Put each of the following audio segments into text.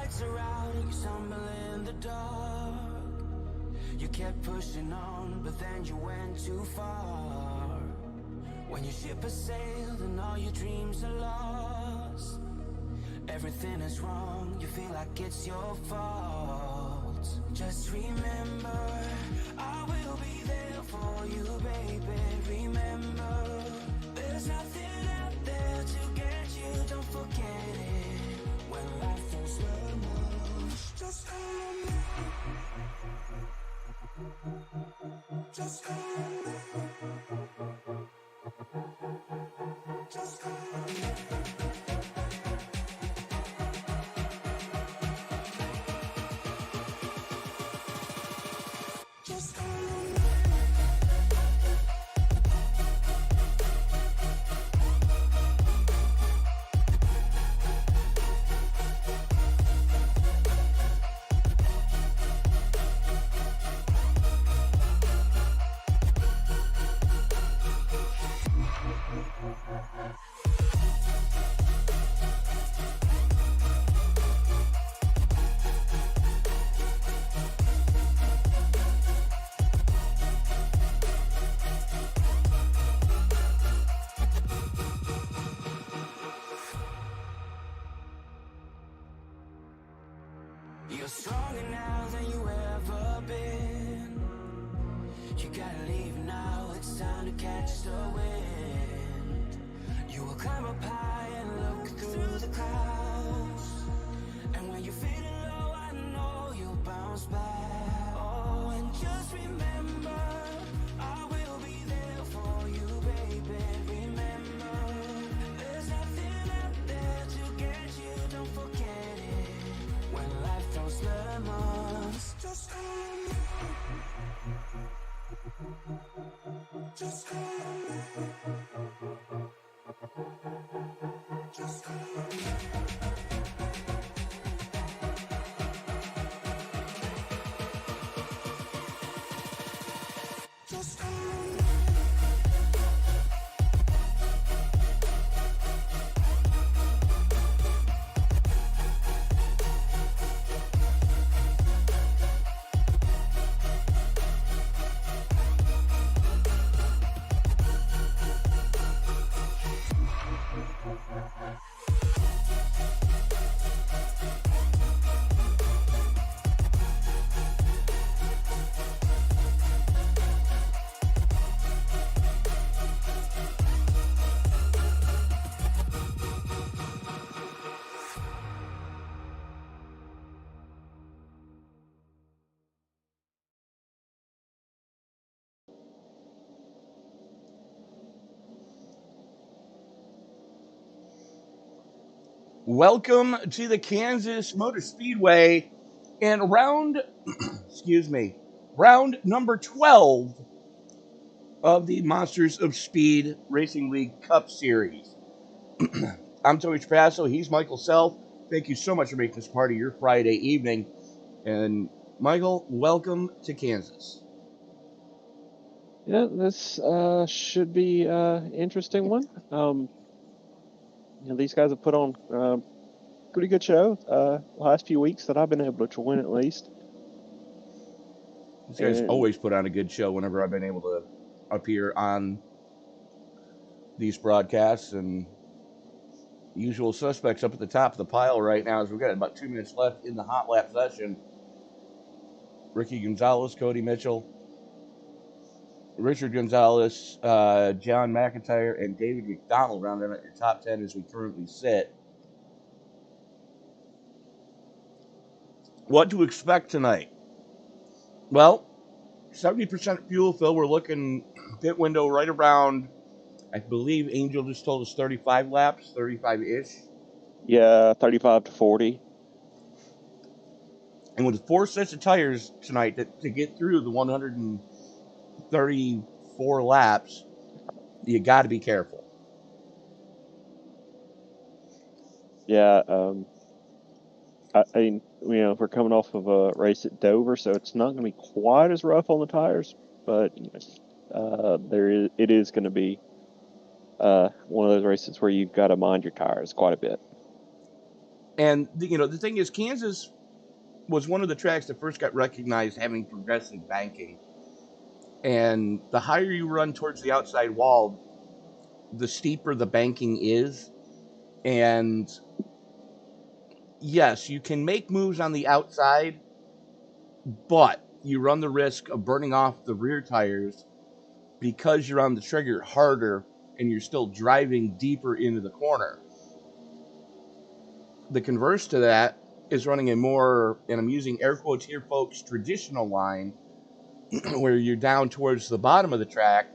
lights are out and you stumble in the dark. You kept pushing on, but then you went too far. When your ship has sailed and all your dreams are lost, everything is wrong, you feel like it's your fault. Just remember, I will be there for you, baby. Remember, there's nothing out there to get you, don't forget it. When life throws lemons, just call on me. Just call on me. Just call on me. Just call on me. You're stronger now than you ever been. You gotta leave now, it's time to catch the wind. You will climb up high and look through the clouds. And when you're feeling low, I know you'll bounce back. Oh, and just remember, I will be there for you, baby. Remember, there's nothing out there to get you, don't forget it. When life throws lemons, just call on me. Just call on me. Just call on me. Just call on me. Welcome to the Kansas Motor Speedway and round number 12 of the Monsters of Speed Racing League Cup Series. I'm Tony Trapasso. He's Michael Self. Thank you so much for making this part of your Friday evening. And Michael, welcome to Kansas. Yeah, this should be an interesting one. These guys have put on a pretty good show the last few weeks that I've been able to join, at least. These guys always put on a good show whenever I've been able to appear on these broadcasts. And usual suspects up at the top of the pile right now, as we've got about 2 minutes left in the hot lap session. Ricky Gonzalez, Cody Mitchell, Richard Gonzalez, John McIntyre, and David McDonald rounding out your top 10 as we currently sit. What to expect tonight? Well, 70% fuel fill. We're looking pit window right around, I believe Angel just told us 35 laps, 35-ish. Yeah, 35 to 40. And with 4 sets of tires tonight to get through the 134 laps, you got to be careful. Yeah, I mean, we're coming off of a race at Dover, so it's not going to be quite as rough on the tires, but it is going to be one of those races where you've got to mind your tires quite a bit. And, the thing is, Kansas was one of the tracks that first got recognized having progressive banking. And the higher you run towards the outside wall, the steeper the banking is. And yes, you can make moves on the outside, but you run the risk of burning off the rear tires because you're on the trigger harder and you're still driving deeper into the corner. The converse to that is running a more, and I'm using air quotes here, folks, traditional line where you're down towards the bottom of the track,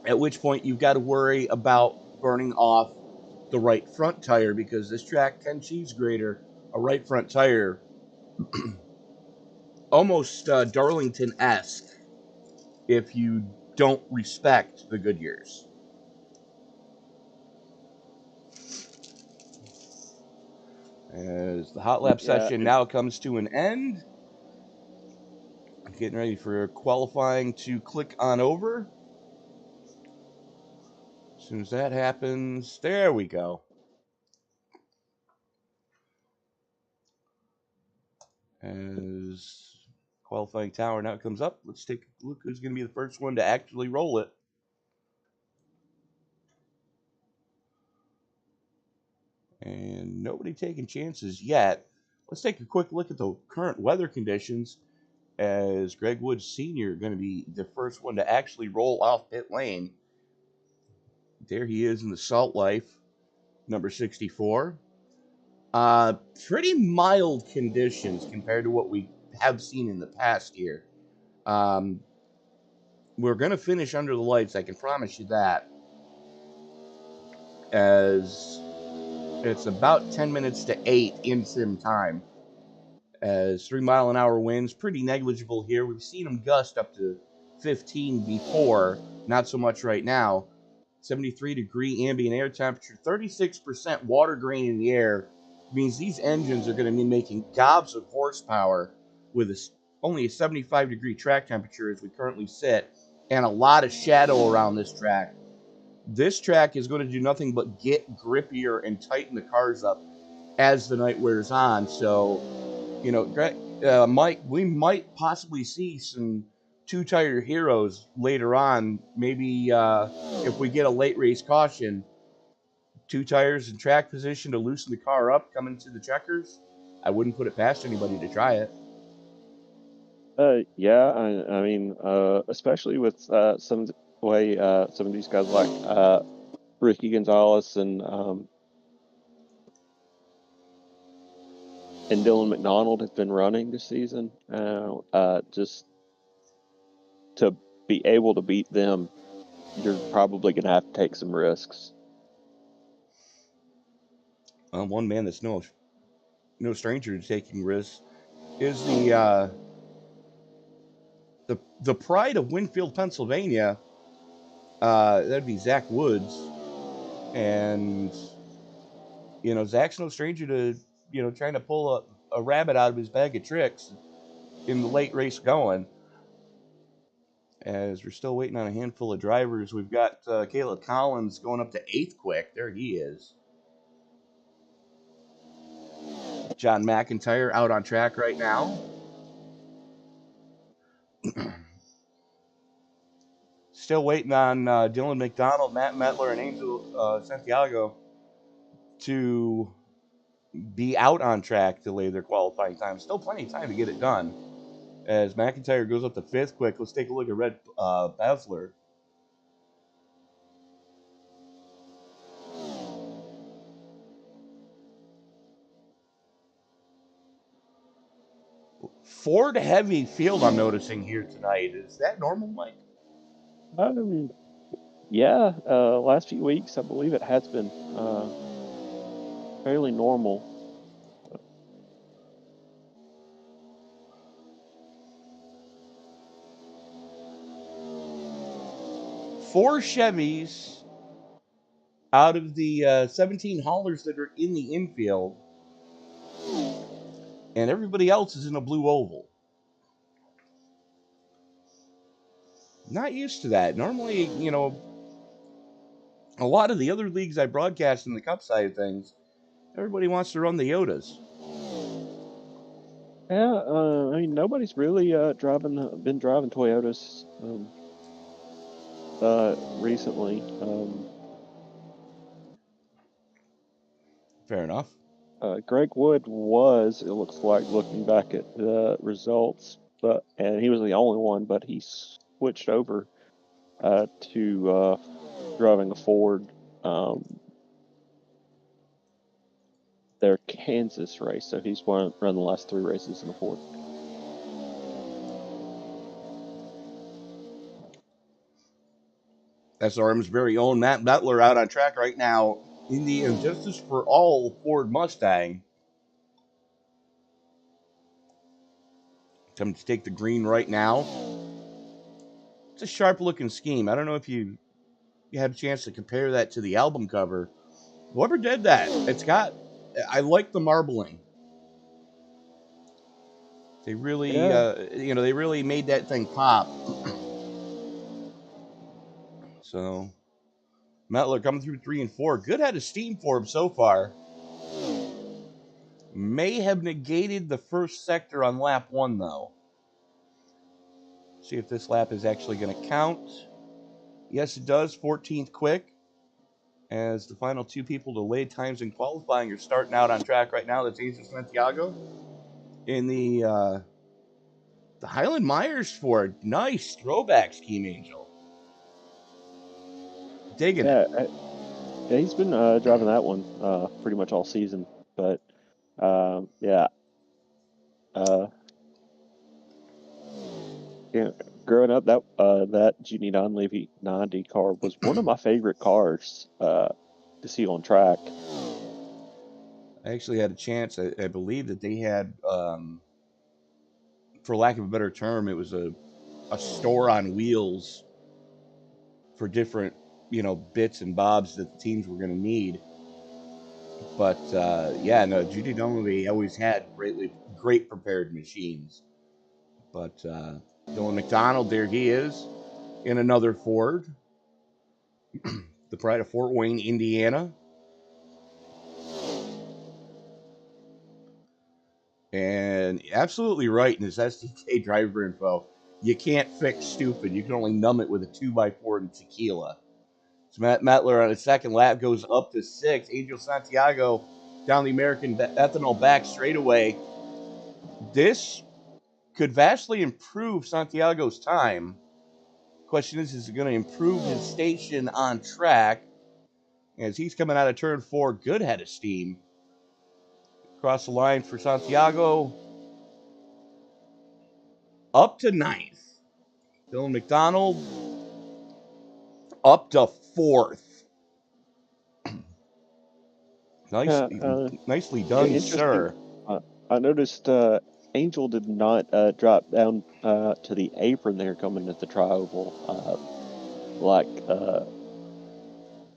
at which point you've got to worry about burning off the right front tire because this track can cheese grater a right front tire almost Darlington-esque if you don't respect the Goodyears. As the hot lap session now comes to an end, getting ready for qualifying to click on over. As soon as that happens, there we go. As qualifying tower now comes up, let's take a look who's going to be the first one to actually roll it. And nobody taking chances yet. Let's take a quick look at the current weather conditions, as Greg Woods Sr. going to be the first one to actually roll off pit lane. There he is in the Salt Life, number 64. Pretty mild conditions compared to what we have seen in the past year. We're going to finish under the lights, I can promise you that, as it's about 10 minutes to 8 in sim time. As 3-mile-an-hour winds, pretty negligible here. We've seen them gust up to 15 before, not so much right now. 73-degree ambient air temperature, 36% water grain in the air, means these engines are going to be making gobs of horsepower with only a 75-degree track temperature as we currently sit, and a lot of shadow around this track. This track is going to do nothing but get grippier and tighten the cars up as the night wears on. So, Mike, we might possibly see some two-tire heroes later on. Maybe if we get a late race caution, 2 tires in track position to loosen the car up coming to the checkers. I wouldn't put it past anybody to try it. Yeah, I mean, especially with some of the way some of these guys like Ricky Gonzalez and Dylan McDonald have been running this season. Just to be able to beat them, you're probably going to have to take some risks. One man that's no stranger to taking risks is the pride of Winfield, Pennsylvania. That'd be Zach Woods, and Zach's no stranger to trying to pull a rabbit out of his bag of tricks in the late race going. As we're still waiting on a handful of drivers, we've got Caleb Collins going up to 8th quick. There he is. John McIntyre out on track right now. Still waiting on Dylan McDonald, Matt Metler, and Angel Santiago to be out on track to lay their qualifying time. Still plenty of time to get it done. As McIntyre goes up to 5th quick, let's take a look at Red Bevler. Ford heavy field I'm noticing here tonight. Is that normal, Mike? Yeah, last few weeks I believe it has been fairly normal. Four Chevys out of the 17 haulers that are in the infield, and everybody else is in a blue oval. Not used to that. Normally, a lot of the other leagues I broadcast in the Cup side of things, Everybody wants to run the Yodas. Yeah, I mean nobody's really been driving Toyotas recently. Fair enough. Greg Wood was, it looks like, looking back at the results, and he was the only one, but he switched over to driving a Ford. Their Kansas race, so he's run the last 3 races in a Ford. SRM's very own Matt Butler out on track right now in the Injustice for All Ford Mustang. Attempting to take the green right now. It's a sharp looking scheme. I don't know if you had a chance to compare that to the album cover. Whoever did that, I like the marbling. They really, Yeah. they really made that thing pop. So, Metler coming through 3 and 4. Good head of steam for him so far. May have negated the first sector on lap 1, though. See if this lap is actually going to count. Yes, it does. 14th quick. As the final 2 people to lay times in qualifying are starting out on track right now. That's Angel Santiago in the Highland Myers Ford. Nice throwback scheme, Angel. Digging it. Yeah, he's been driving that one pretty much all season. But yeah, uh, yeah, growing up, that Junie Donlevy 90 car was one of my favorite cars to see on track. I actually had a chance. I believe that they had, for lack of a better term, it was a store on wheels for different, bits and bobs that the teams were going to need. But yeah, no, Judy Dunleavy always had great prepared machines. But Dylan McDonald, there he is in another Ford, the pride of Fort Wayne, Indiana. And absolutely right in his SDK driver info. You can't fix stupid. You can only numb it with a 2x4 and tequila. So Matt Metler on his second lap goes up to 6. Angel Santiago down the American ethanol back straightaway. This could vastly improve Santiago's time. Question is it going to improve his station on track? As he's coming out of turn 4, good head of steam. Across the line for Santiago. Up to 9th. Dylan McDonald up to 4th. Yeah, Nicely done, interesting. sir. I noticed Angel did not drop down to the apron there coming at the tri-oval like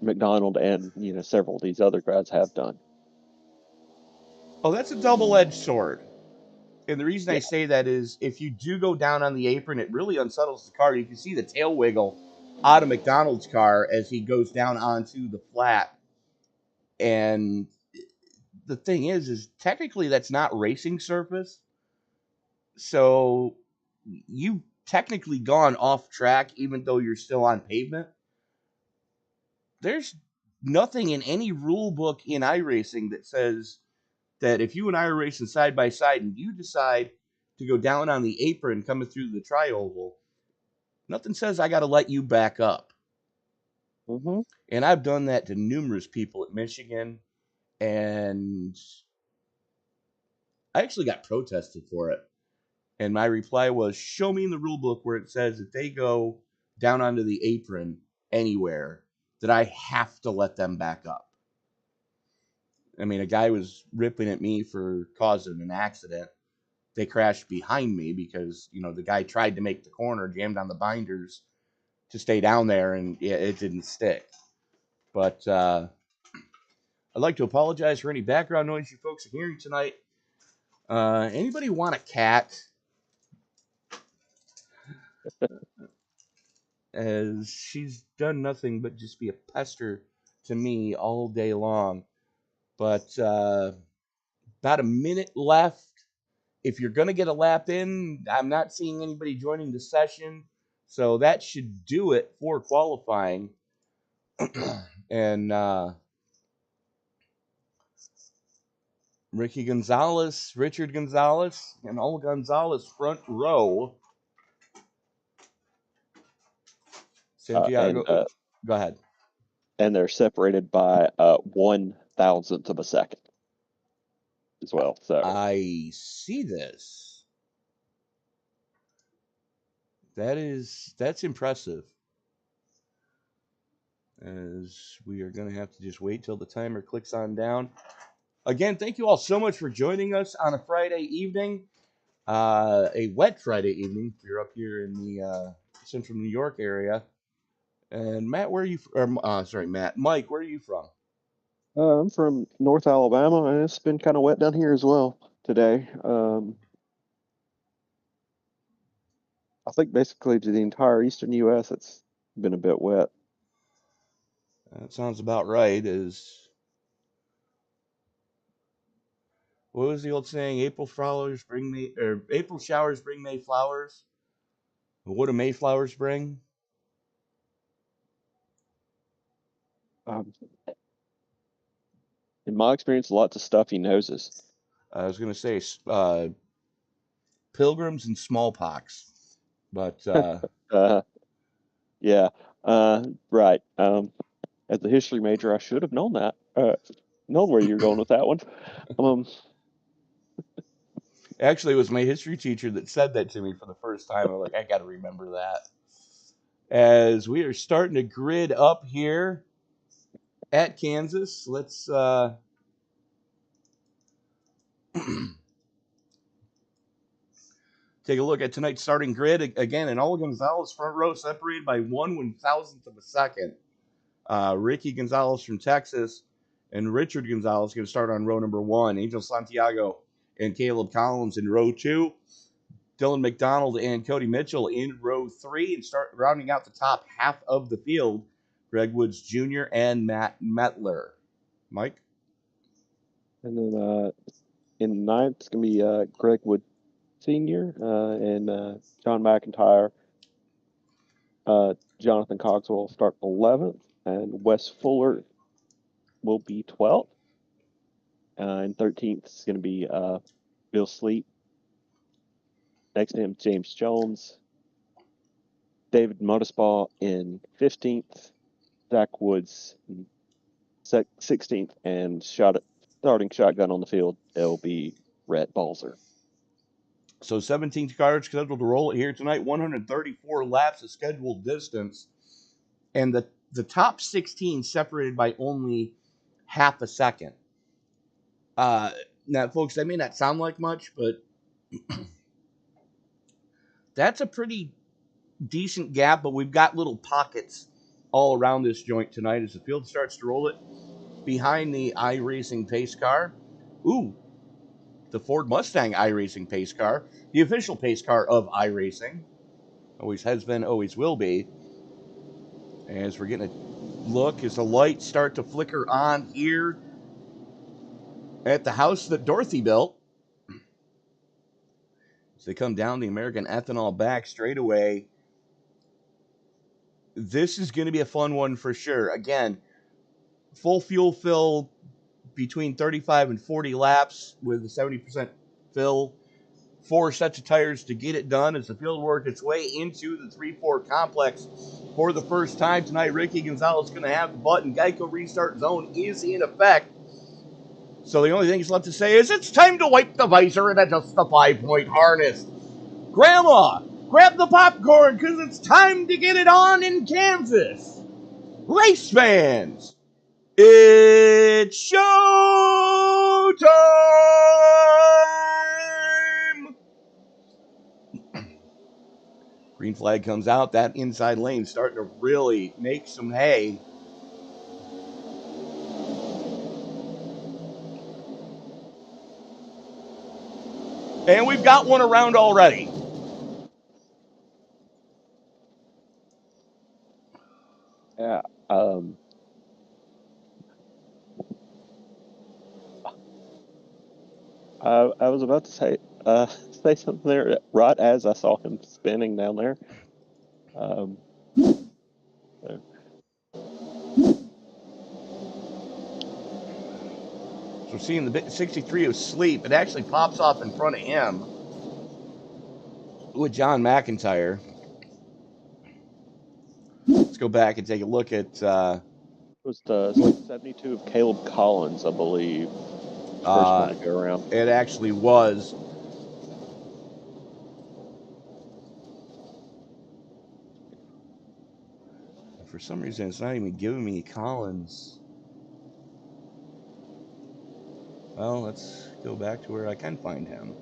McDonald and several of these other guys have done. Oh, that's a double-edged sword. And the reason I Yeah. say that is if you do go down on the apron, it really unsettles the car. You can see the tail wiggle out of McDonald's car as he goes down onto the flat. And the thing is technically that's not racing surface. So you've technically gone off track even though you're still on pavement. There's nothing in any rule book in iRacing that says that if you and I are racing side by side and you decide to go down on the apron coming through the tri-oval, nothing says I got to let you back up. Mm-hmm. And I've done that to numerous people at Michigan, and I actually got protested for it. And my reply was, show me in the rule book where it says that they go down onto the apron anywhere that I have to let them back up. I mean, a guy was ripping at me for causing an accident. They crashed behind me because, the guy tried to make the corner, jammed on the binders to stay down there, and it didn't stick. But I'd like to apologize for any background noise you folks are hearing tonight. Anybody want a cat? As she's done nothing but just be a pester to me all day long. But about a minute left. If you're going to get a lap in, I'm not seeing anybody joining the session. So that should do it for qualifying. And Richard Gonzalez, and Ola Gonzalez front row. Santiago, go ahead. And they're separated by 1,000th of a second as well. So I see this. That's impressive. As we are going to have to just wait till the timer clicks on down. Again, thank you all so much for joining us on a Friday evening, a wet Friday evening. If you're up here in the central New York area. And Matt, where are you? Mike, where are you from? I'm from North Alabama, and it's been kind of wet down here as well today. I think basically to the entire eastern U.S., it's been a bit wet. That sounds about right. What was the old saying? April showers bring May flowers. What do Mayflowers bring? Um, in my experience, lots of stuffy noses. I was going to say pilgrims and smallpox, but Yeah, right. As a history major, I should have known that. Known where you're going with that one. Um, actually, it was my history teacher that said that to me for the first time. I'm like, I got to remember that. As we are starting to grid up here at Kansas, let's take a look at tonight's starting grid. Again, and Ola Gonzalez front row separated by 1/1000th of a second. Ricky Gonzalez from Texas and Richard Gonzalez going to start on row number 1. Angel Santiago and Caleb Collins in row 2. Dylan McDonald and Cody Mitchell in row 3, and start rounding out the top half of the field, Greg Woods Jr. and Matt Metler. Mike? and then in ninth, it's going to be Greg Wood Sr. And John McIntyre. Jonathan Cox will start 11th, and Wes Fuller will be 12th. And 13th is going to be Bill Sleep. Next to him, James Jones. David Motorspall in 15th. Zach Woods 16th. And starting shotgun on the field, it'll be Rhett Balzer. So 17 cars scheduled to roll it here tonight. 134 laps of scheduled distance. And the top 16 separated by only half a second. Now, folks, that may not sound like much, but that's a pretty decent gap. But we've got little pockets all around this joint tonight as the field starts to roll it. Behind the iRacing pace car. Ooh, the Ford Mustang iRacing pace car. The official pace car of iRacing. Always has been, always will be. As we're getting a look as the lights start to flicker on here at the house that Dorothy built. As they come down the American Ethanol back straightaway. This is going to be a fun one for sure. Again, full fuel fill between 35 and 40 laps with a 70% fill. 4 sets of tires to get it done as the field worked its way into the 3-4 complex for the first time tonight. Ricky Gonzalez is going to have the button. Geico restart zone is in effect. So the only thing he's left to say is it's time to wipe the visor and adjust the 5-point harness. Grandma, grab the popcorn because it's time to get it on in Kansas. Race fans, it's show time! Green flag comes out. That inside lane starting to really make some hay. And we've got one around already. Yeah. I was about to say something there right as I saw him spinning down there. So, So we're seeing the 63 of Sleep. It actually pops off in front of him with John McIntyre. Let's go back and take a look at it was the 72 of Caleb Collins, I believe. First one to go around. it actually was. For some reason, it's not even giving me Collins. Well, let's go back to where I can find him.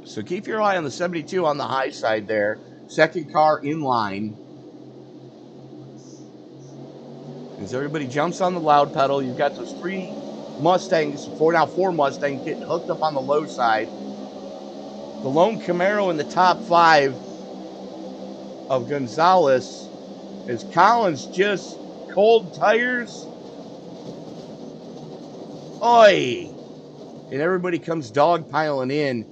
So keep your eye on the 72 on the high side there. Second car in line. As everybody jumps on the loud pedal, you've got those three Mustangs, four Mustangs getting hooked up on the low side. The lone Camaro in the top 5 of Gonzalez is Collins just cold tires. Oi! And everybody comes dogpiling in.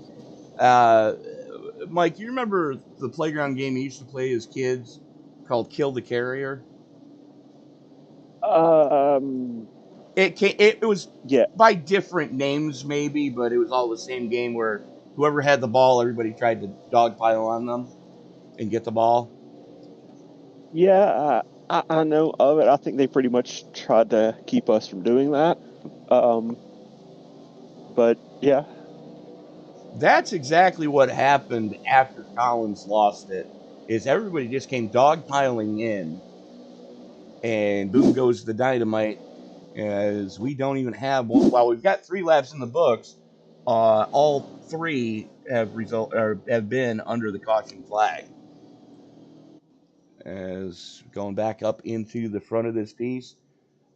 Mike, you remember the playground game you used to play as kids called Kill the Carrier? It was by different names maybe, but it was all the same game where whoever had the ball, everybody tried to dogpile on them and get the ball. Yeah, I know of it. I think they pretty much tried to keep us from doing that. But yeah. That's exactly what happened after Collins lost it. Is everybody just came dogpiling in, and boom goes the dynamite. As we don't even have one. While we've got 3 laps in the books, all 3 have been under the caution flag. As going back up into the front of this piece,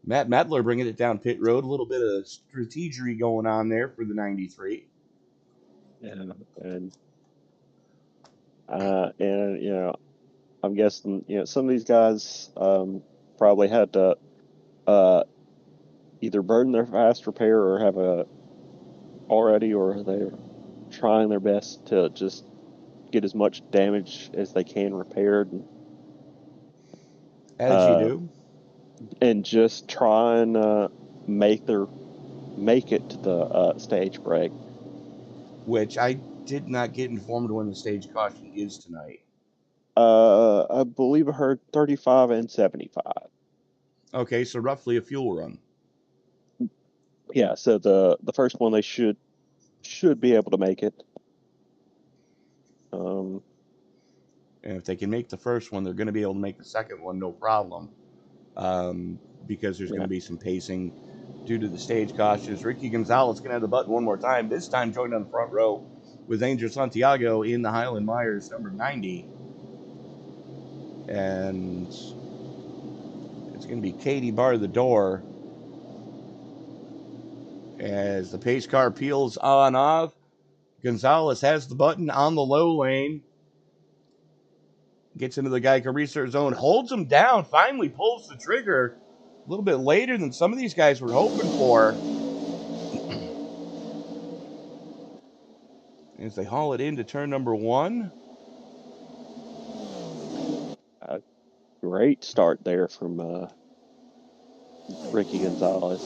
Matt Medler bringing it down pit road. A little bit of strategery going on there for the 93. Yeah, and you know, I'm guessing some of these guys probably had to either burn their fast repair or have a already, or they're trying their best to just get as much damage as they can repaired. As you do. And just try and make it to the stage break. Which I did not get informed when the stage caution is tonight. I believe I heard 35 and 75. Okay, so roughly a fuel run. Yeah, so the first one they should be able to make it. And if they can make the first one, they're going to be able to make the second one, no problem. Because there's going to be some pacing due to the stage cautions. Ricky Gonzalez going to have the button one more time. This time joined on the front row with Angel Santiago in the Highland Myers number 90. And it's going to be Katie bar the door as the pace car peels on off. Gonzalez has the button on the low lane. Gets into the Geico research zone, holds him down, finally pulls the trigger a little bit later than some of these guys were hoping for. As they haul it into turn number 1. Great start there from Ricky Gonzalez.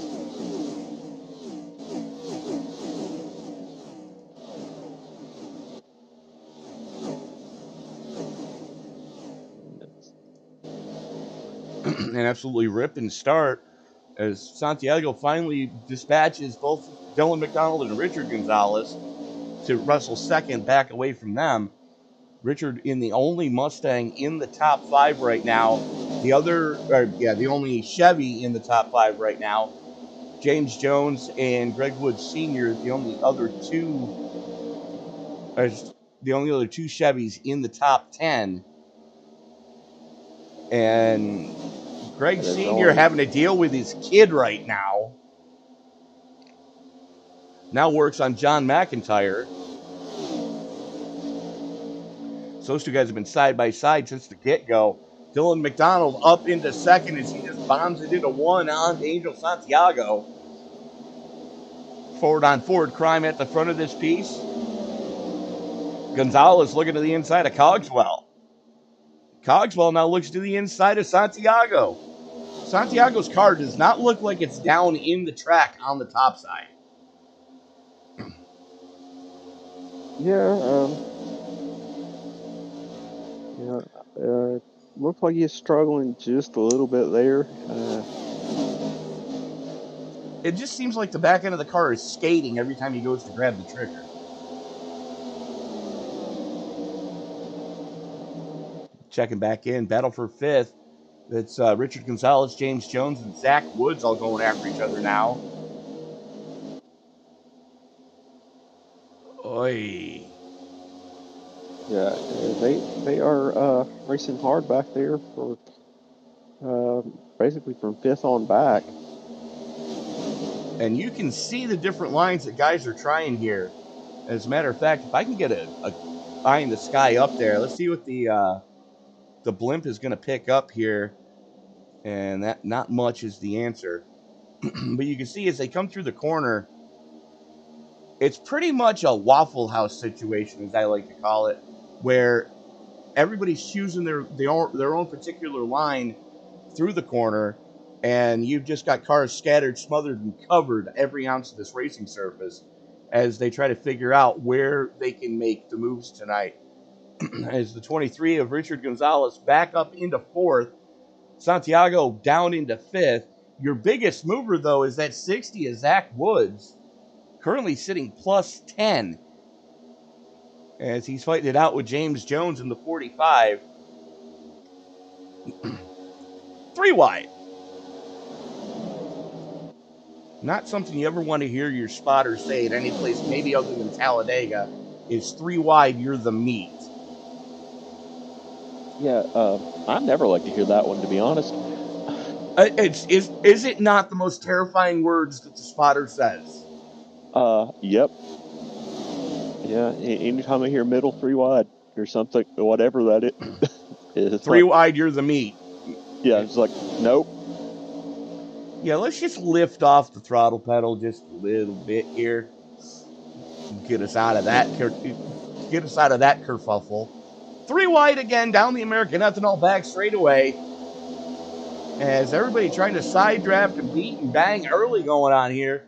An absolutely ripping start as Santiago finally dispatches both Dylan McDonald and Richard Gonzalez to wrestle second back away from them. Richard in the only Mustang in the top 5 right now. The only Chevy in the top 5 right now. James Jones and Greg Woods Sr. The only other two Chevys in the top 10. And Greg Sr. having to deal with his kid right now. now works on John McIntyre. So those two guys have been side by side since the get-go. Dylan McDonald up into second as he just bombs it into one on Angel Santiago. Forward on forward crime at the front of this piece. Gonzalez looking to the inside of Cogswell. Cogswell now looks to the inside of Santiago. Santiago's car does not look like it's down in the track on the top side. Looks like he's struggling just a little bit there. It just seems like the back end of the car is skating every time he goes to grab the trigger. Checking back in, battle for fifth. It's Richard Gonzalez, James Jones, and Zach Woods all going after each other now. Oi. Yeah, they are racing hard back there for basically from fifth on back. And you can see the different lines that guys are trying here. As a matter of fact, if I can get a eye in the sky up there, let's see what the blimp is going to pick up here. And that not much is the answer. But you can see as they come through the corner, it's pretty much a Waffle House situation, as I like to call it, where everybody's choosing their own particular line through the corner, and you've just got cars scattered, smothered, and covered every ounce of this racing surface as they try to figure out where they can make the moves tonight. As the 23 of Richard Gonzalez back up into fourth, Santiago down into fifth. Your biggest mover, though, is that 60 of Zach Woods, currently sitting plus 10, as he's fighting it out with James Jones in the 45. 3 wide. Not something you ever want to hear your spotter say at any place, maybe other than Talladega, is 3 wide, you're the meat. Yeah, I'd never like to hear that one, to be honest. Is it not the most terrifying words that the spotter says? Yep. Yeah, anytime I hear middle 3 wide or something, whatever that is. 3 wide, you're the meat. Yeah, it's like, nope. Yeah, let's just lift off the throttle pedal just a little bit here. Get us out of that kerfuffle. 3 wide again down the American ethanol back straightaway. As everybody trying to side draft and beat and bang early going on here.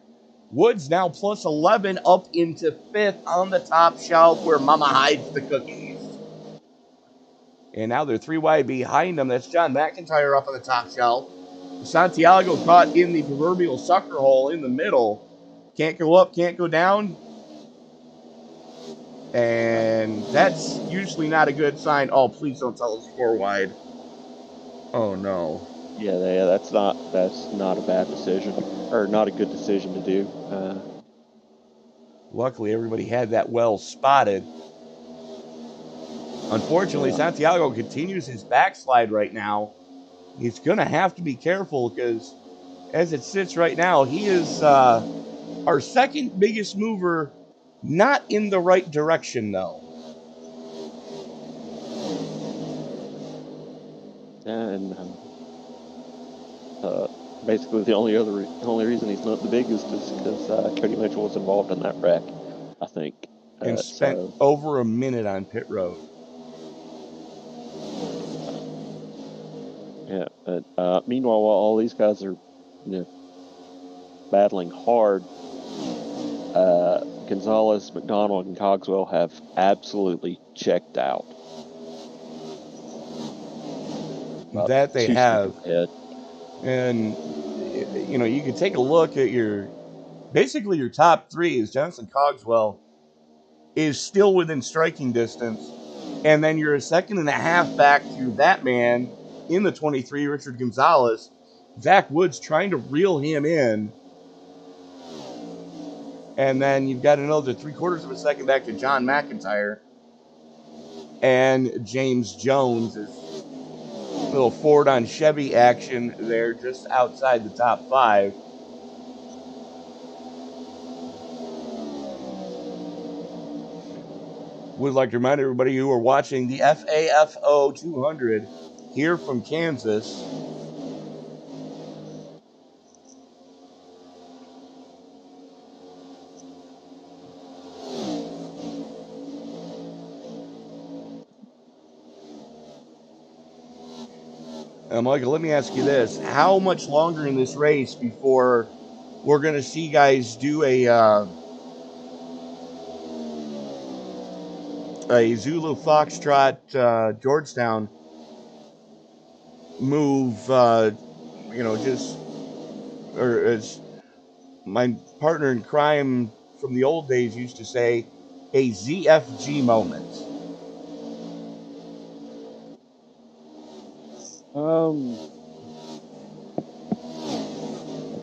Woods now plus 11 up into fifth on the top shelf where Mama hides the cookies. And now they're 3 wide behind them. That's John McIntyre up on the top shelf. Santiago caught in the proverbial sucker hole in the middle. Can't go up, can't go down. And that's usually not a good sign. Oh, please don't tell us 4 wide. Oh, no. Yeah, that's not a bad decision, or not a good decision to do. Luckily, everybody had that well spotted. Unfortunately, Santiago continues his backslide right now. He's going to have to be careful because as it sits right now, he is our second biggest mover, not in the right direction, though. And basically the only reason he's not the biggest is because Cody Mitchell was involved in that wreck, I think. And spent over a minute on pit road. Yeah, but meanwhile, while all these guys are, battling hard, Gonzalez, McDonald, and Cogswell have absolutely checked out. That they have. And, you can take a look at your top 3 is Johnson Cogswell is still within striking distance. And then you're a second and a half back to that man in the 23, Richard Gonzalez. Zach Woods trying to reel him in. And then you've got another 3/4 of a second back to John McIntyre. And James Jones is a little Ford on Chevy action there just outside the top 5. Would like to remind everybody who are watching the FAFO 200 here from Kansas. Michael, let me ask you this. How much longer in this race before we're going to see guys do a Zulu Foxtrot Georgetown move, just, or as my partner in crime from the old days used to say, a ZFG moment?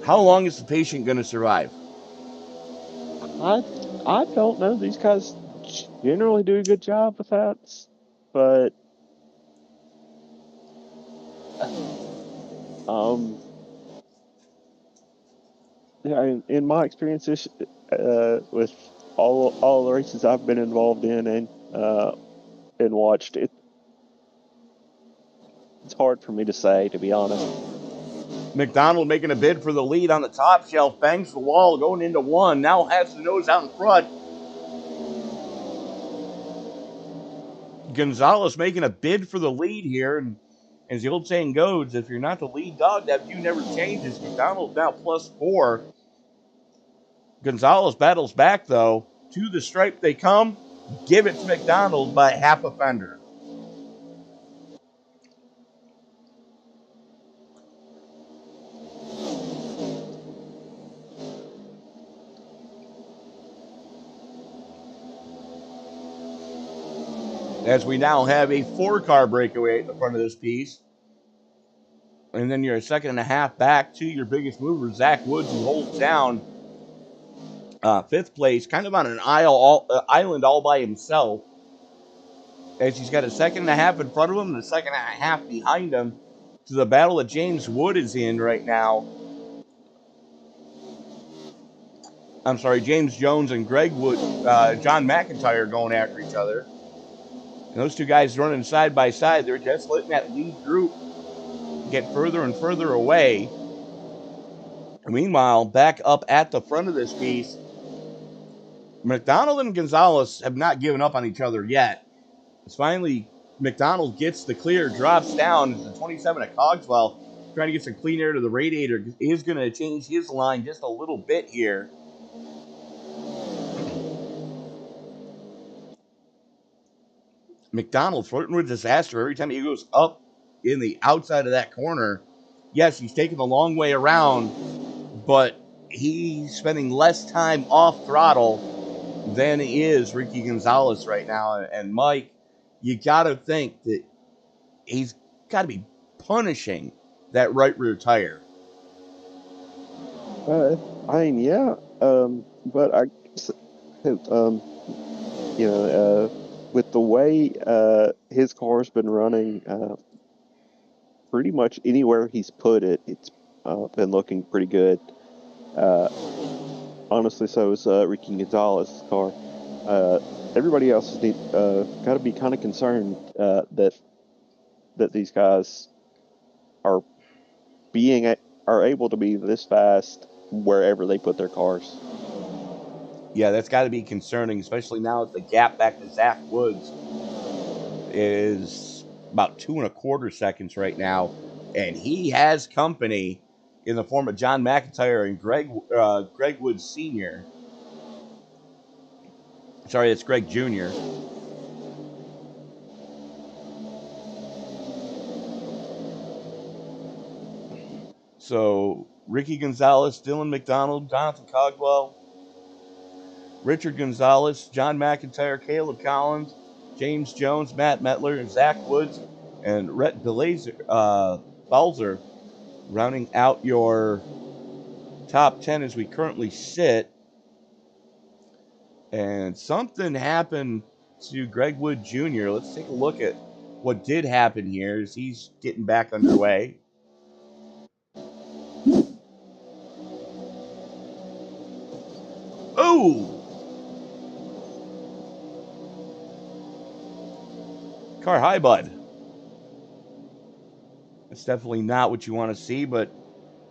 How long is the patient going to survive? I don't know. These guys generally do a good job with that, but yeah, in my experience, with all the races I've been involved in and watched, it's hard for me to say, to be honest. McDonald making a bid for the lead on the top shelf, bangs the wall, going into one, now has the nose out in front. Gonzalez making a bid for the lead here, and as the old saying goes, if you're not the lead dog, that view never changes. McDonald now +4. Gonzalez battles back, though. To the stripe they come. Give it to McDonald by half a fender. As we now have a 4-car breakaway at the front of this piece. And then you're a second and a half back to your biggest mover, Zach Woods, who holds down 5th place, kind of on an island all by himself. As he's got a second and a half in front of him and a second and a half behind him to the battle that James Wood is in right now. I'm sorry, James Jones and Greg Wood, John McIntyre going after each other. And those two guys running side by side. They're just letting that lead group get further and further away. And meanwhile, back up at the front of this piece, McDonald and Gonzalez have not given up on each other yet. It's finally McDonald gets the clear, drops down to the 27 at Cogswell, trying to get some clean air to the radiator. Is going to change his line just a little bit here. McDonald flirting with disaster every time he goes up in the outside of that corner. Yes, he's taking the long way around, but he's spending less time off throttle than is Ricky Gonzalez right now. And Mike, you got to think that he's got to be punishing that right rear tire. Yeah. But I guess, with the way his car's been running, pretty much anywhere he's put it, it's been looking pretty good. Honestly, so is Ricky Gonzalez's car. Everybody else has got to be kind of concerned that these guys are able to be this fast wherever they put their cars. Yeah, that's got to be concerning, especially now that the gap back to Zach Woods is about 2.25 seconds right now, and he has company in the form of John McIntyre and Greg Woods Sr. Sorry, it's Greg Jr. So Ricky Gonzalez, Dylan McDonald, Jonathan Cogwell, Richard Gonzalez, John McIntyre, Caleb Collins, James Jones, Matt Metler, Zach Woods, and Rhett Balzer rounding out your top 10 as we currently sit. And something happened to Greg Wood Jr. Let's take a look at what did happen here as he's getting back underway. Oh! Car high, bud. That's definitely not what you want to see, but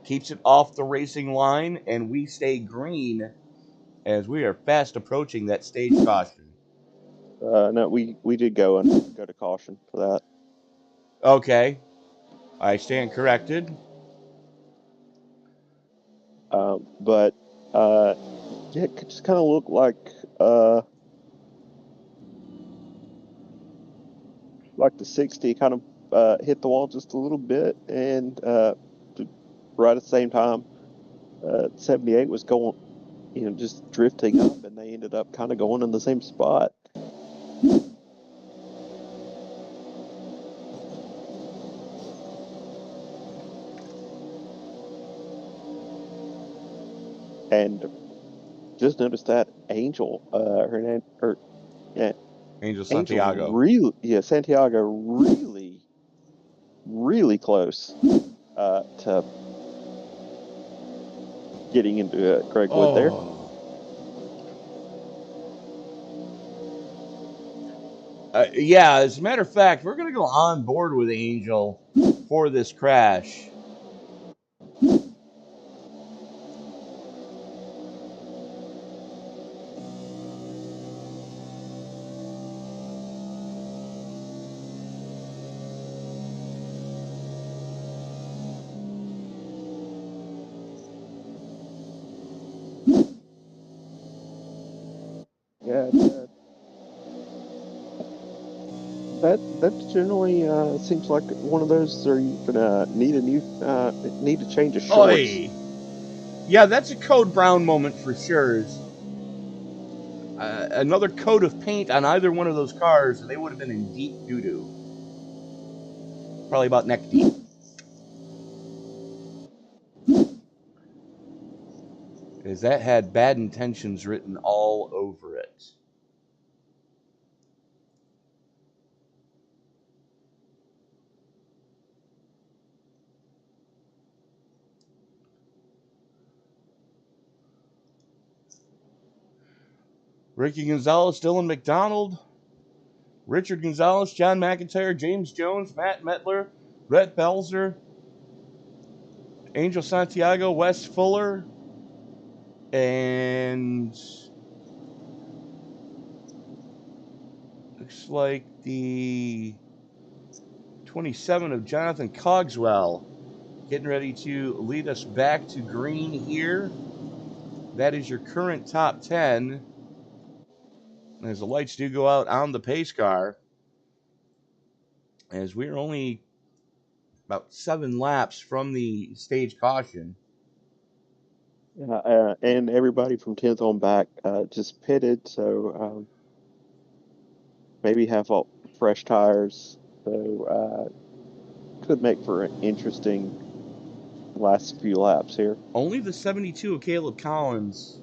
keeps it off the racing line, and we stay green as we are fast approaching that stage caution. No, we did go to caution for that. Okay. I stand corrected. But yeah, it just kind of looked like the 60 kind of hit the wall just a little bit, and right at the same time, 78 was going, just drifting up, and they ended up kind of going in the same spot. And just noticed that Angel, yeah, Angel Angel Santiago. Santiago really close to getting into Greg Wood there. Yeah, as a matter of fact, we're going to go on board with Angel for this crash. Yeah, that generally seems like one of those where you're gonna need to change of shorts. Oy! Yeah, that's a Code Brown moment for sure. Another coat of paint on either one of those cars, and they would have been in deep doo-doo. Probably about neck deep. Because that had bad intentions written all over it. Ricky Gonzalez, Dylan McDonald, Richard Gonzalez, John McIntyre, James Jones, Matt Metler, Rhett Belzer, Angel Santiago, Wes Fuller, and looks like the 27 of Jonathan Cogswell getting ready to lead us back to green here. That is your current top 10. As the lights do go out on the pace car, as we're only about 7 laps from the stage caution. And everybody from 10th on back just pitted, so maybe have fresh tires, so could make for an interesting last few laps here. Only the 72 of Caleb Collins,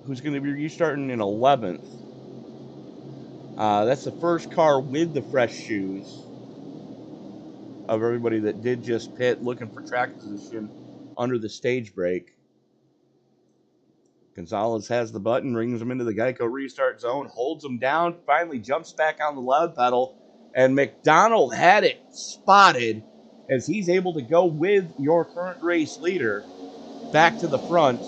who's going to be restarting in 11th. That's the first car with the fresh shoes of everybody that did just pit, looking for track position under the stage brake. Gonzalez has the button, brings him into the Geico restart zone, holds him down, finally jumps back on the loud pedal, and McDonald had it spotted as he's able to go with your current race leader back to the front.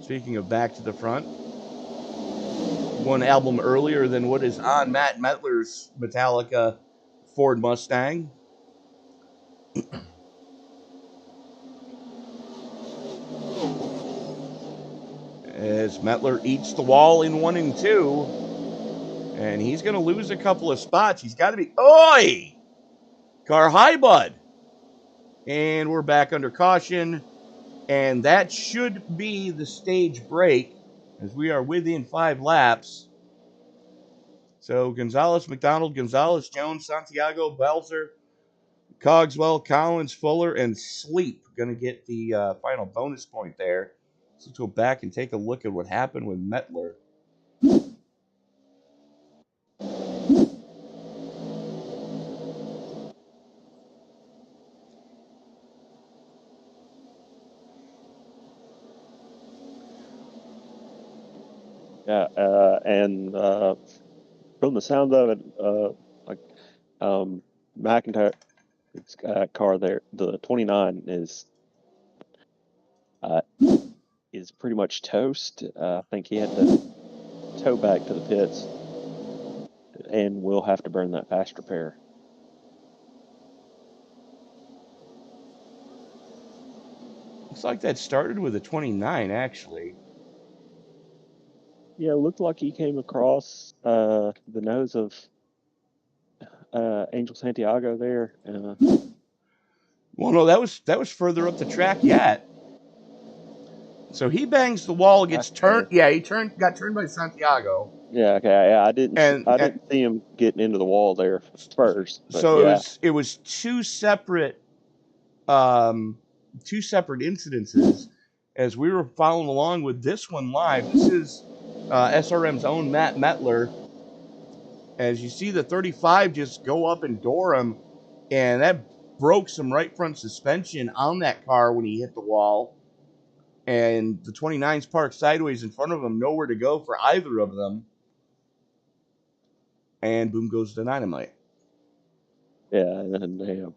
Speaking of back to the front, one album earlier than what is on Matt Metler's Metallica Ford Mustang. As Metler eats the wall in 1 and 2, and he's going to lose a couple of spots. He's got to be, oi! Car high, bud. And we're back under caution, and that should be the stage break as we are within 5 laps. So Gonzalez, McDonald, Gonzalez, Jones, Santiago, Belzer, Cogswell, Collins, Fuller, and Sleep going to get the final bonus point there. So let's go back and take a look at what happened with Metler. Yeah, and from the sound of it, like McIntyre's car there, the 29 is pretty much toast. I think he had to tow back to the pits, and will have to burn that fast repair. Looks like that started with a 29, actually. Yeah, it looked like he came across the nose of Angel Santiago there. Well, no, that was further up the track yet. So he bangs the wall, gets turned. Yeah, got turned by Santiago. Yeah, okay. Yeah, I didn't And see him getting into the wall there first. But so yeah. it was two separate incidences as we were following along with this one live. This is SRM's own Matt Metler. As you see the 35 just go up and door him, and that broke some right front suspension on that car when he hit the wall. And the 29's parked sideways in front of him, nowhere to go for either of them. And boom goes the dynamite. Yeah, and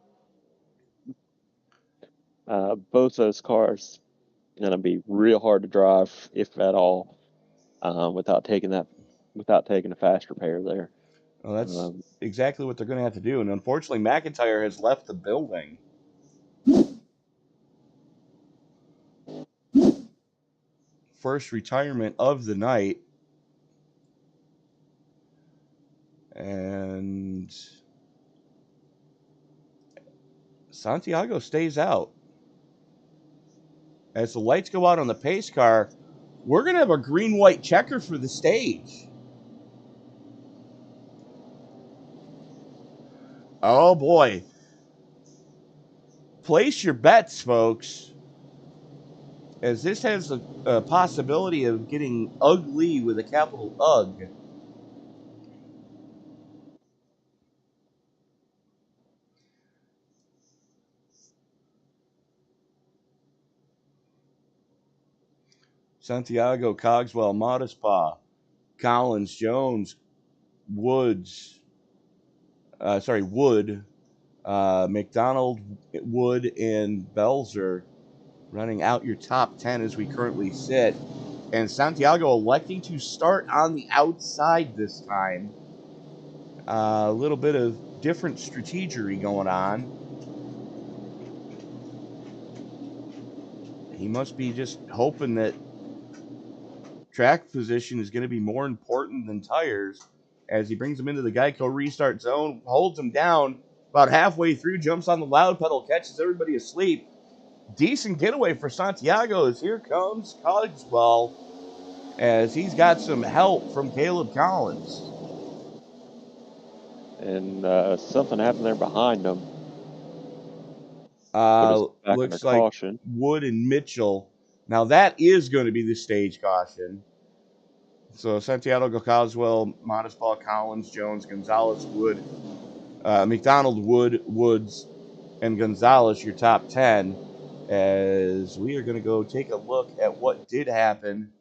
both those cars gonna be real hard to drive, if at all, without taking a fast repair there. Well, that's exactly what they're going to have to do. And unfortunately, McIntyre has left the building. First retirement of the night. And Santiago stays out. As the lights go out on the pace car, we're going to have a green-white checker for the stage. Oh, boy. Place your bets, folks, as this has a possibility of getting ugly with a capital UG. Santiago, Cogswell, Modespaw, Collins, Jones, Wood, McDonald, Wood, and Belzer running out your top 10 as we currently sit. And Santiago electing to start on the outside this time. A little bit of different strategery going on. He must be just hoping that track position is going to be more important than tires, as he brings him into the Geico restart zone, holds him down about halfway through, jumps on the loud pedal, catches everybody asleep. Decent getaway for Santiago as here comes Cogswell, as he's got some help from Caleb Collins. And something happened there behind him. Looks like caution. Wood and Mitchell. Now that is going to be the stage caution. So Santiago, Cogswell, Modespaw, Collins, Jones, Gonzalez, Wood, McDonald, Wood, Woods, and Gonzalez, your top 10, as we are going to go take a look at what did happen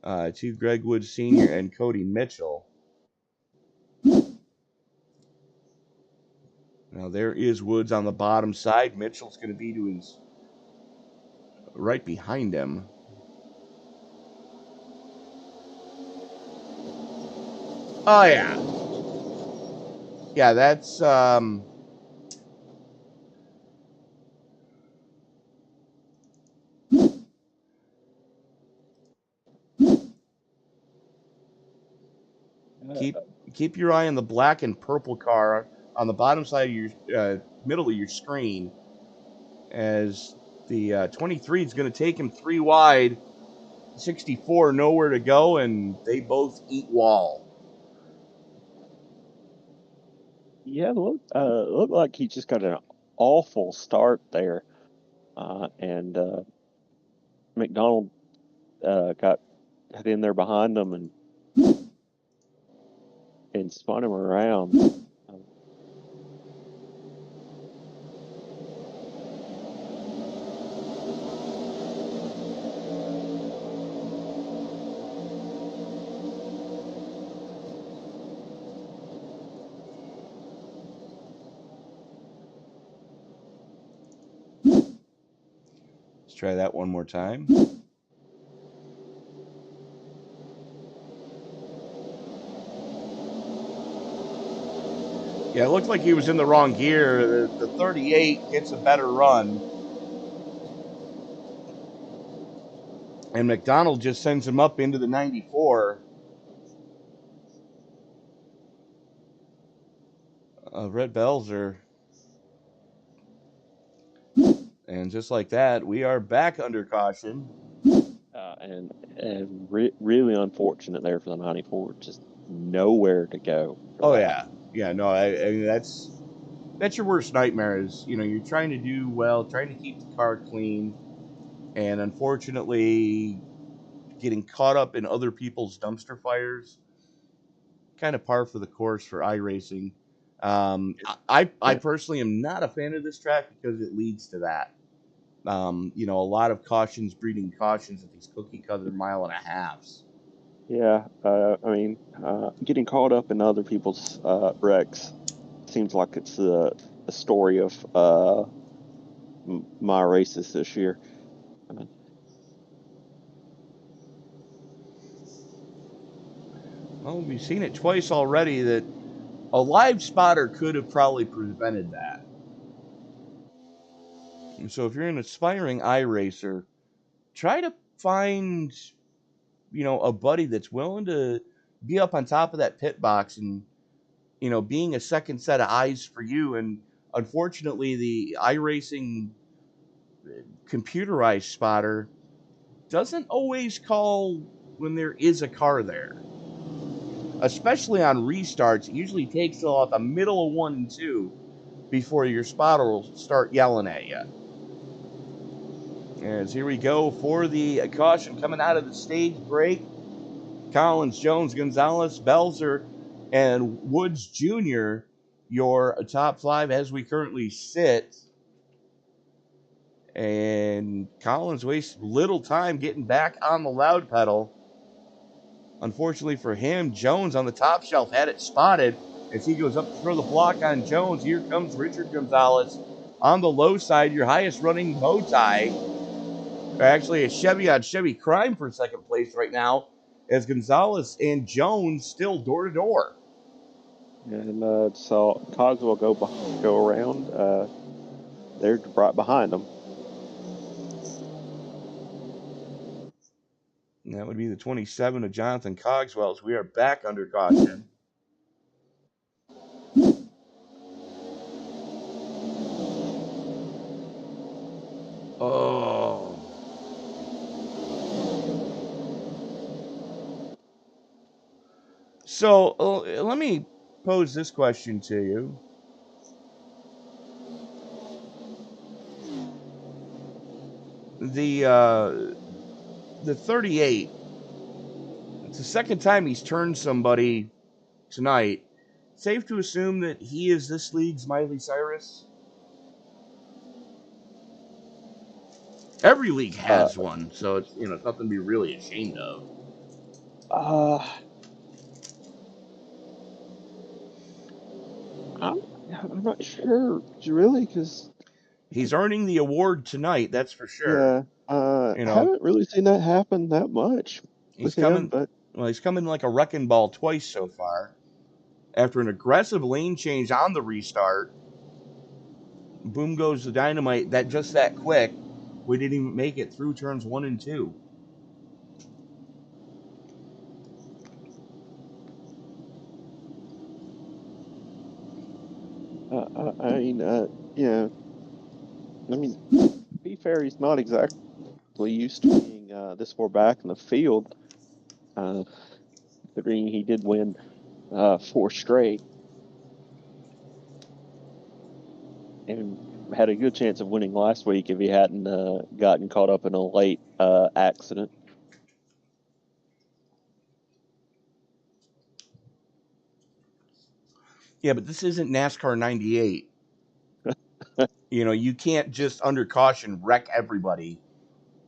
to Greg Woods Sr. and Cody Mitchell. Now there is Woods on the bottom side. Mitchell's going to be to his right behind him. Oh, yeah. Yeah, that's... Keep your eye on the black and purple car on the bottom side of your middle of your screen, as the 23 is going to take him 3 wide, 64 nowhere to go, and they both eat wall. Yeah, looked like he just got an awful start there, and McDonald got in there behind him and spun him around. try that one more time. Yeah, it looked like he was in the wrong gear. The 38 gets a better run. And McDonald just sends him up into the 94. Red Belzer. And just like that, we are back under caution. And really unfortunate there for the 94. Just nowhere to go. Oh, yeah. Yeah, no, I mean, that's your worst nightmare is, you're trying to do well, trying to keep the car clean, and unfortunately getting caught up in other people's dumpster fires. Kind of par for the course for iRacing. I personally am not a fan of this track because it leads to that. A lot of cautions breeding cautions at these cookie cutter mile and a halves. Yeah, I mean, getting caught up in other people's wrecks seems like it's a story of my races this year. Well, we've seen it twice already that a live spotter could have probably prevented that. And so if you're an aspiring iRacer, try to find, a buddy that's willing to be up on top of that pit box and, being a second set of eyes for you. And unfortunately, the iRacing computerized spotter doesn't always call when there is a car there. Especially on restarts, it usually takes till about the middle of 1 and 2 before your spotter will start yelling at you. As here we go for the caution coming out of the stage break. Collins, Jones, Gonzalez, Belzer, and Woods Jr., your top 5 as we currently sit. And Collins wastes little time getting back on the loud pedal. Unfortunately for him, Jones on the top shelf had it spotted. As he goes up to throw the block on Jones, here comes Richard Gonzalez on the low side, your highest running bow tie. Actually, a Chevy on Chevy crime for second place right now, as Gonzalez and Jones still door to door. And so Cogswell go around. They're right behind them. And that would be the 27 of Jonathan Cogswell, as we are back under caution. Oh. So let me pose this question to you. The 38, it's the second time he's turned somebody tonight. Safe to assume that he is this league's Miley Cyrus? Every league has one, so it's nothing to be really ashamed of. I'm not sure, really, because he's earning the award tonight. That's for sure. Yeah, haven't really seen that happen that much with him, but he's come in like a wrecking ball twice so far. After an aggressive lane change on the restart, boom goes the dynamite. That quick, we didn't even make it through turns 1 and 2. I mean, to be fair, he's not exactly used to being this far back in the field. Considering he did win 4 straight and had a good chance of winning last week if he hadn't gotten caught up in a late accident. Yeah, but this isn't NASCAR 98. You can't just under caution wreck everybody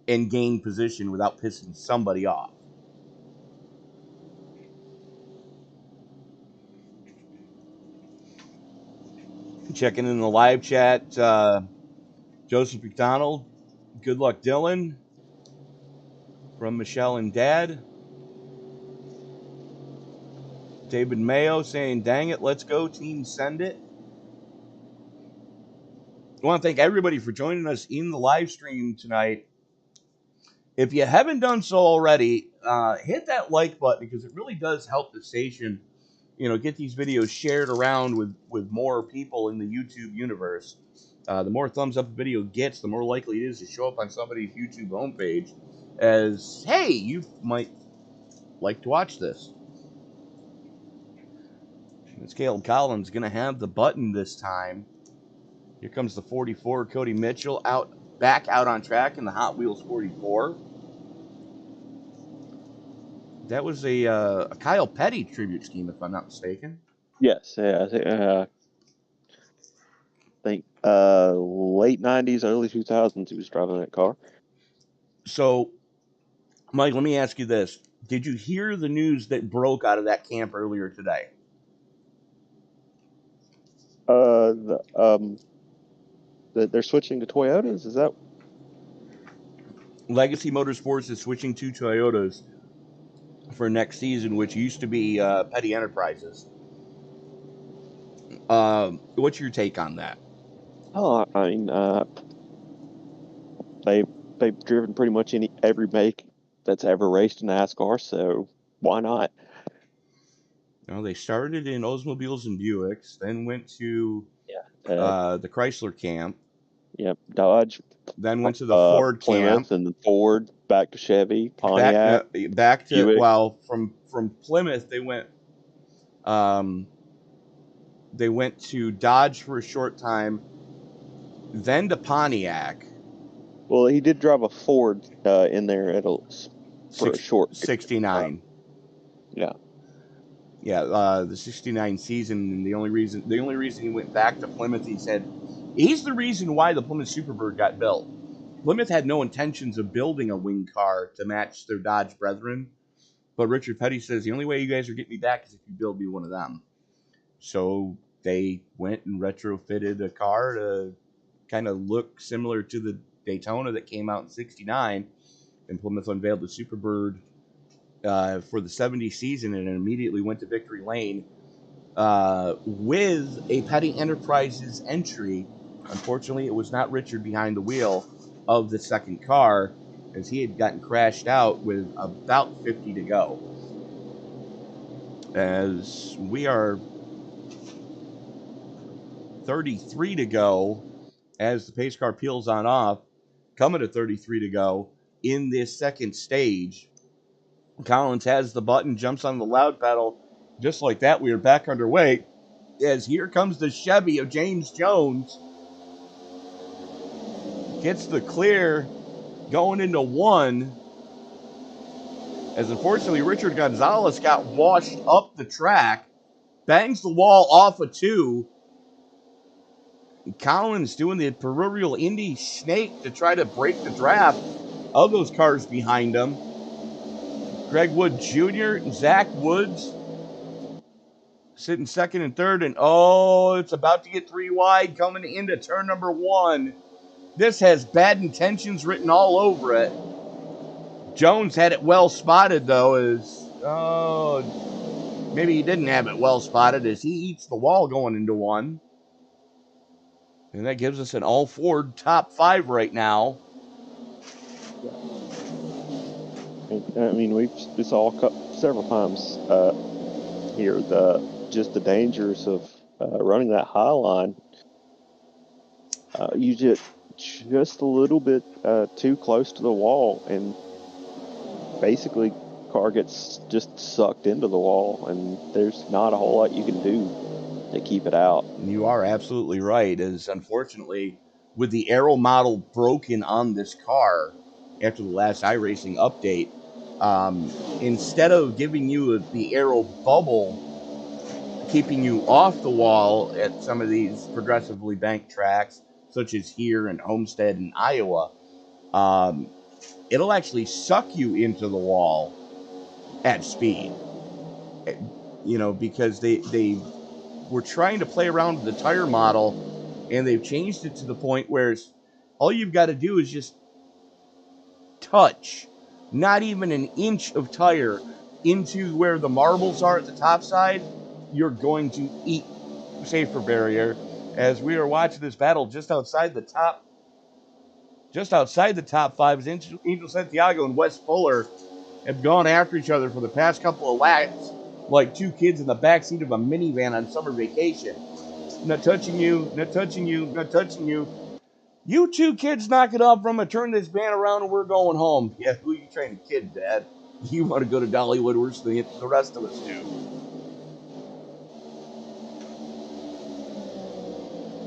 and gain position without pissing somebody off. Checking in the live chat, Joseph McDonald, Good luck, Dylan. From Michelle and Dad. David Mayo saying, dang it, let's go, team, send it. I want to thank everybody for joining us in the live stream tonight. If you haven't done so already, hit that like button because it really does help the station, get these videos shared around with more people in the YouTube universe. The more thumbs up a video gets, the more likely it is to show up on somebody's YouTube homepage as, hey, you might like to watch this. It's Caleb Collins going to have the button this time. Here comes the 44, Cody Mitchell, back out on track in the Hot Wheels 44. That was a Kyle Petty tribute scheme, if I'm not mistaken. Yes, yeah, I think late 90s, early 2000s he was driving that car. So, Mike, let me ask you this. Did you hear the news that broke out of that camp earlier today? They're switching to Toyotas, is that? Legacy Motorsports is switching to Toyotas for next season, which used to be Petty Enterprises. What's your take on that? Oh, I mean, they've driven pretty much every make that's ever raced in NASCAR, so why not? Well, they started in Oldsmobiles and Buicks, then went to the Chrysler camp. Yep, Dodge. Then went to the Ford Plymouth, camp, and then Ford, back to Chevy, Pontiac. Back to Buick. Well, from Plymouth they went to Dodge for a short time, then to Pontiac. Well, he did drive a Ford in there for a short 69. Yeah. Yeah, the 69 season, and the only reason he went back to Plymouth, he said, he's the reason why the Plymouth Superbird got built. Plymouth had no intentions of building a wing car to match their Dodge brethren, but Richard Petty says, the only way you guys are getting me back is if you build me one of them. So they went and retrofitted a car to kind of look similar to the Daytona that came out in 69, and Plymouth unveiled the Superbird for the 70 season, and immediately went to victory lane with a Petty Enterprises entry. Unfortunately, it was not Richard behind the wheel of the second car, as he had gotten crashed out with about 50 to go. As we are 33 to go, as the pace car peels on off, coming to 33 to go in this second stage. Collins has the button, jumps on the loud pedal. Just like that, we are back underway. As here comes the Chevy of James Jones. Gets the clear going into one. As unfortunately, Richard Gonzalez got washed up the track. Bangs the wall off of two. Collins doing the proverbial Indy snake to try to break the draft of those cars behind him. Greg Wood Jr., Zach Woods sitting second and third, and it's about to get three wide coming into turn number one. This has bad intentions written all over it. Jones had it well spotted, though, maybe he didn't have it well spotted, as he eats the wall going into one. And that gives us an all-Ford top five right now. I mean, we saw several times here the dangers of running that high line. You get just a little bit too close to the wall, and basically car gets just sucked into the wall, and there's not a whole lot you can do to keep it out. You are absolutely right, as unfortunately, with the aero model broken on this car after the last iRacing update, instead of giving you the aero bubble, keeping you off the wall at some of these progressively banked tracks, such as here in Homestead and Iowa, it'll actually suck you into the wall at speed. Because they were trying to play around with the tire model, and they've changed it to the point where all you've got to do is just touch not even an inch of tire into where the marbles are at the top side, you're going to eat safer barrier. As we are watching this battle just outside the top five, as Angel Santiago and Wes Fuller have gone after each other for the past couple of laps like two kids in the backseat of a minivan on summer vacation. Not touching you, not touching you, not touching you. You two kids knock it off from turn this van around and we're going home. Yeah, who are you trying to kid, Dad? You want to go to Dollywood worse than the rest of us do.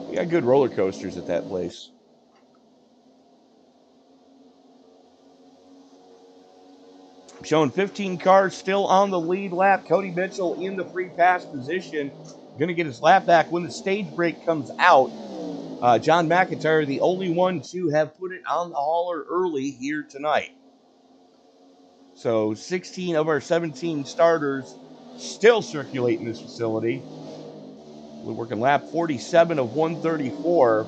We got good roller coasters at that place. Showing 15 cars still on the lead lap. Cody Mitchell in the free pass position. Going to get his lap back when the stage brake comes out. John McIntyre, the only one to have put it on the hauler early here tonight. So 16 of our 17 starters still circulate in this facility. We're working lap 47 of 134.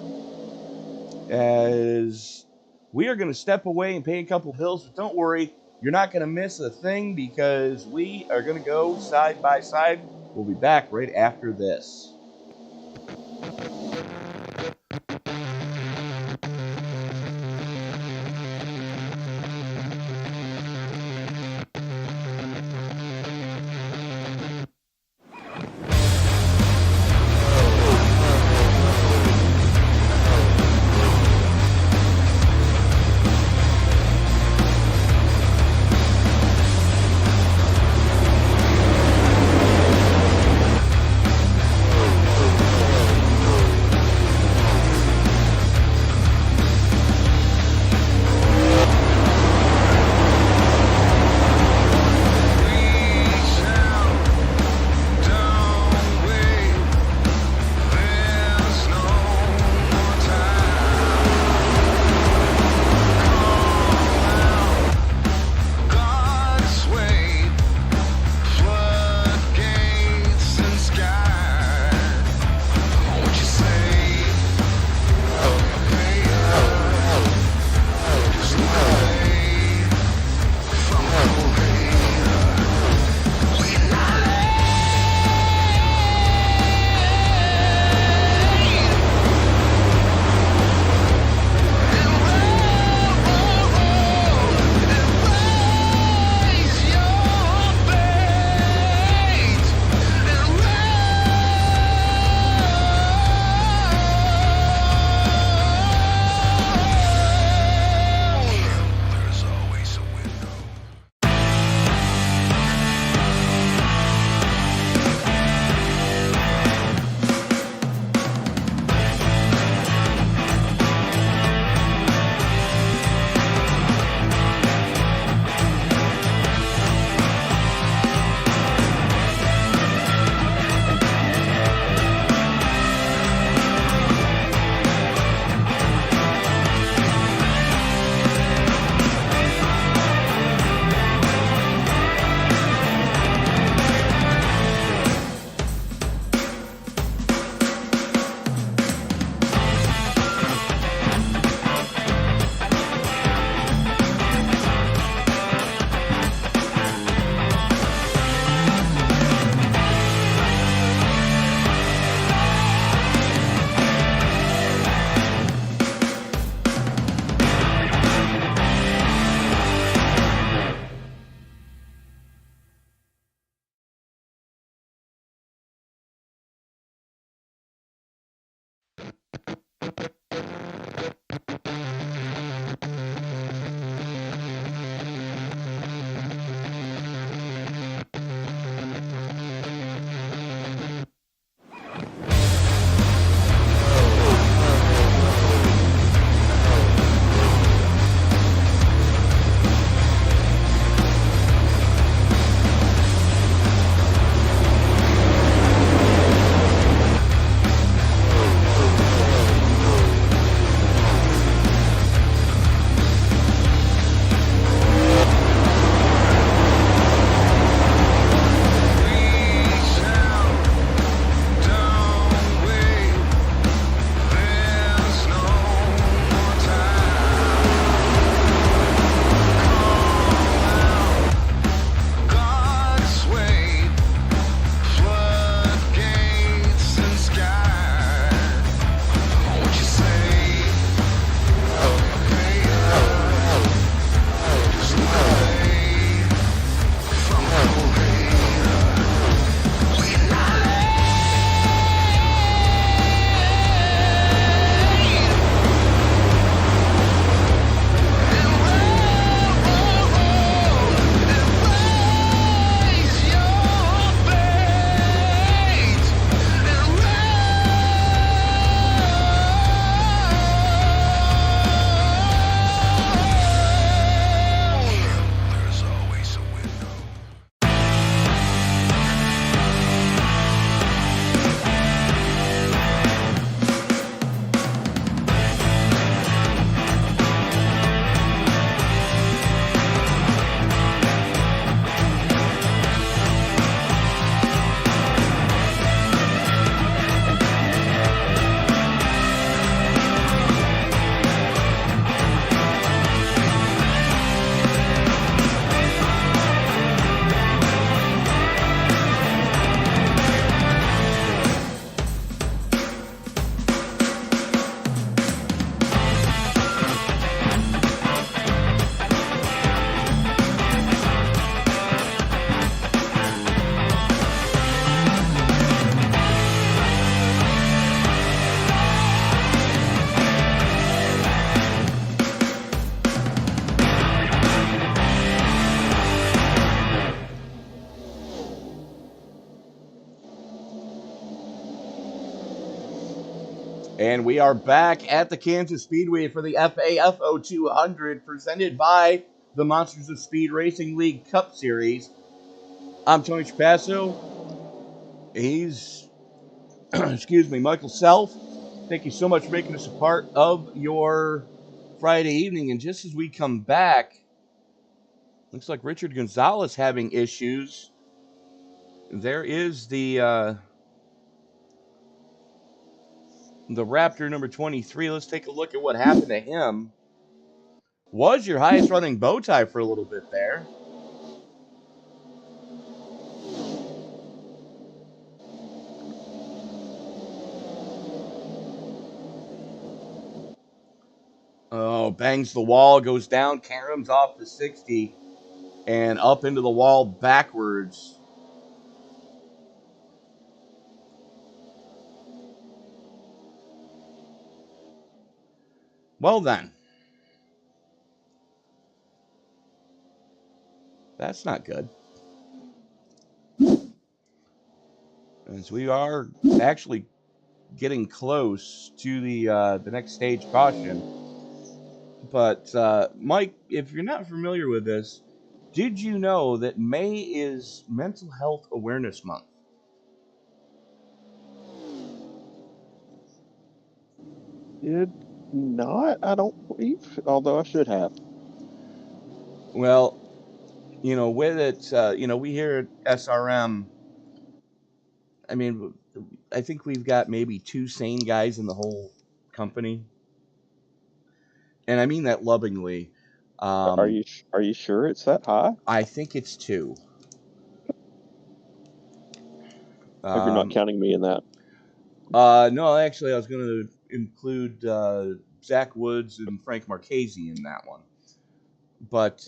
As we are going to step away and pay a couple bills, but don't worry, you're not going to miss a thing because we are going to go side by side. We'll be back right after this. And we are back at the Kansas Speedway for the FAFO 200, presented by the Monsters of Speed Racing League Cup Series. I'm Tony Trapasso. He's, excuse me, Michael Self. Thank you so much for making us a part of your Friday evening. And just as we come back, looks like Richard Gonzalez having issues. There is the Raptor number 23. Let's take a look at what happened to him. Was your highest running bow tie for a little bit there. Oh, bangs the wall, goes down, caroms off the 60, and up into the wall backwards. Well then. That's not good. As we are actually getting close to the next stage caution. But, Mike, if you're not familiar with this, did you know that May is Mental Health Awareness Month? Did not, I don't believe, although I should have. Well, with it, we here at SRM, I mean, I think we've got maybe 2 sane guys in the whole company. And I mean that lovingly. Are you sure it's that high? I think it's 2. If you're not counting me in that. No, actually, I was going to include Zach Woods and Frank Marchese in that one. But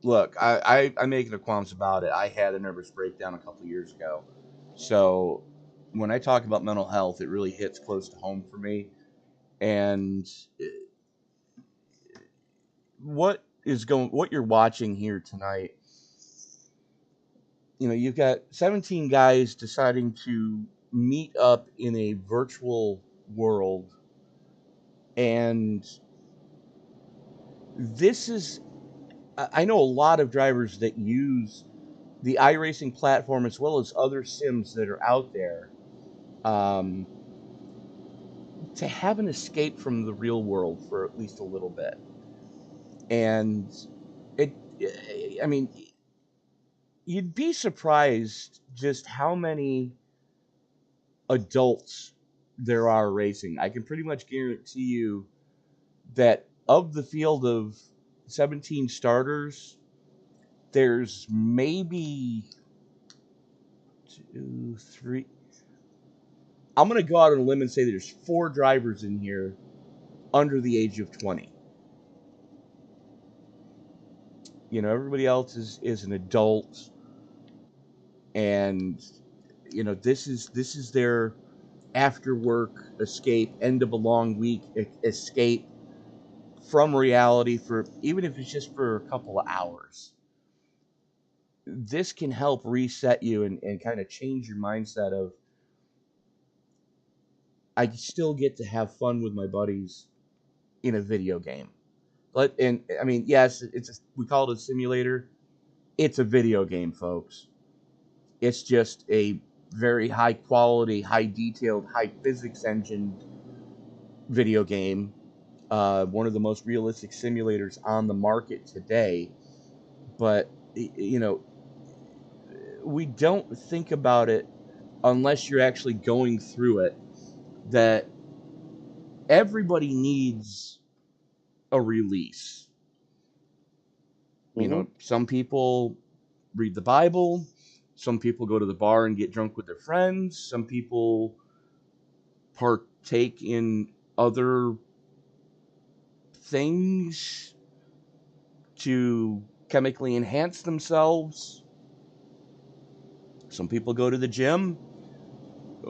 look, I'm making a qualms about it. I had a nervous breakdown a couple years ago. So when I talk about mental health, it really hits close to home for me. And what you're watching here tonight, you've got 17 guys deciding to meet up in a virtual world. And this is, I know a lot of drivers that use the iRacing platform as well as other sims that are out there to have an escape from the real world for at least a little bit. And I mean, you'd be surprised just how many adults there are racing. I can pretty much guarantee you that of the field of 17 starters, there's maybe 2, 3. I'm going to go out on a limb and say there's 4 drivers in here under the age of 20. Everybody else is an adult, and this is their after work escape, end of a long week escape from reality, for even if it's just for a couple of hours. This can help reset you and kind of change your mindset of, I still get to have fun with my buddies in a video game. And I mean, yes, we call it a simulator. It's a video game, folks. It's just a very high quality, high detailed, high physics engine video game. One of the most realistic simulators on the market today. But, we don't think about it unless you're actually going through it, that everybody needs a release. Mm-hmm. Some people read the Bible. Some people go to the bar and get drunk with their friends. Some people partake in other things to chemically enhance themselves. Some people go to the gym.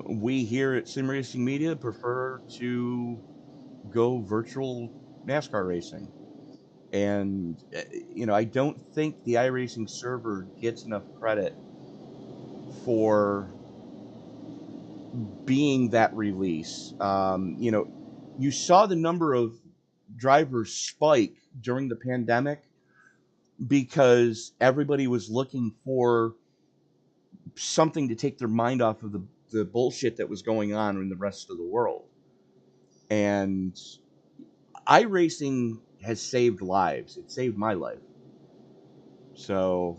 We here at Sim Racing Media prefer to go virtual NASCAR racing. And, I don't think the iRacing server gets enough credit for being that release. You saw the number of drivers spike during the pandemic because everybody was looking for something to take their mind off of the bullshit that was going on in the rest of the world. And iRacing has saved lives. It saved my life. So,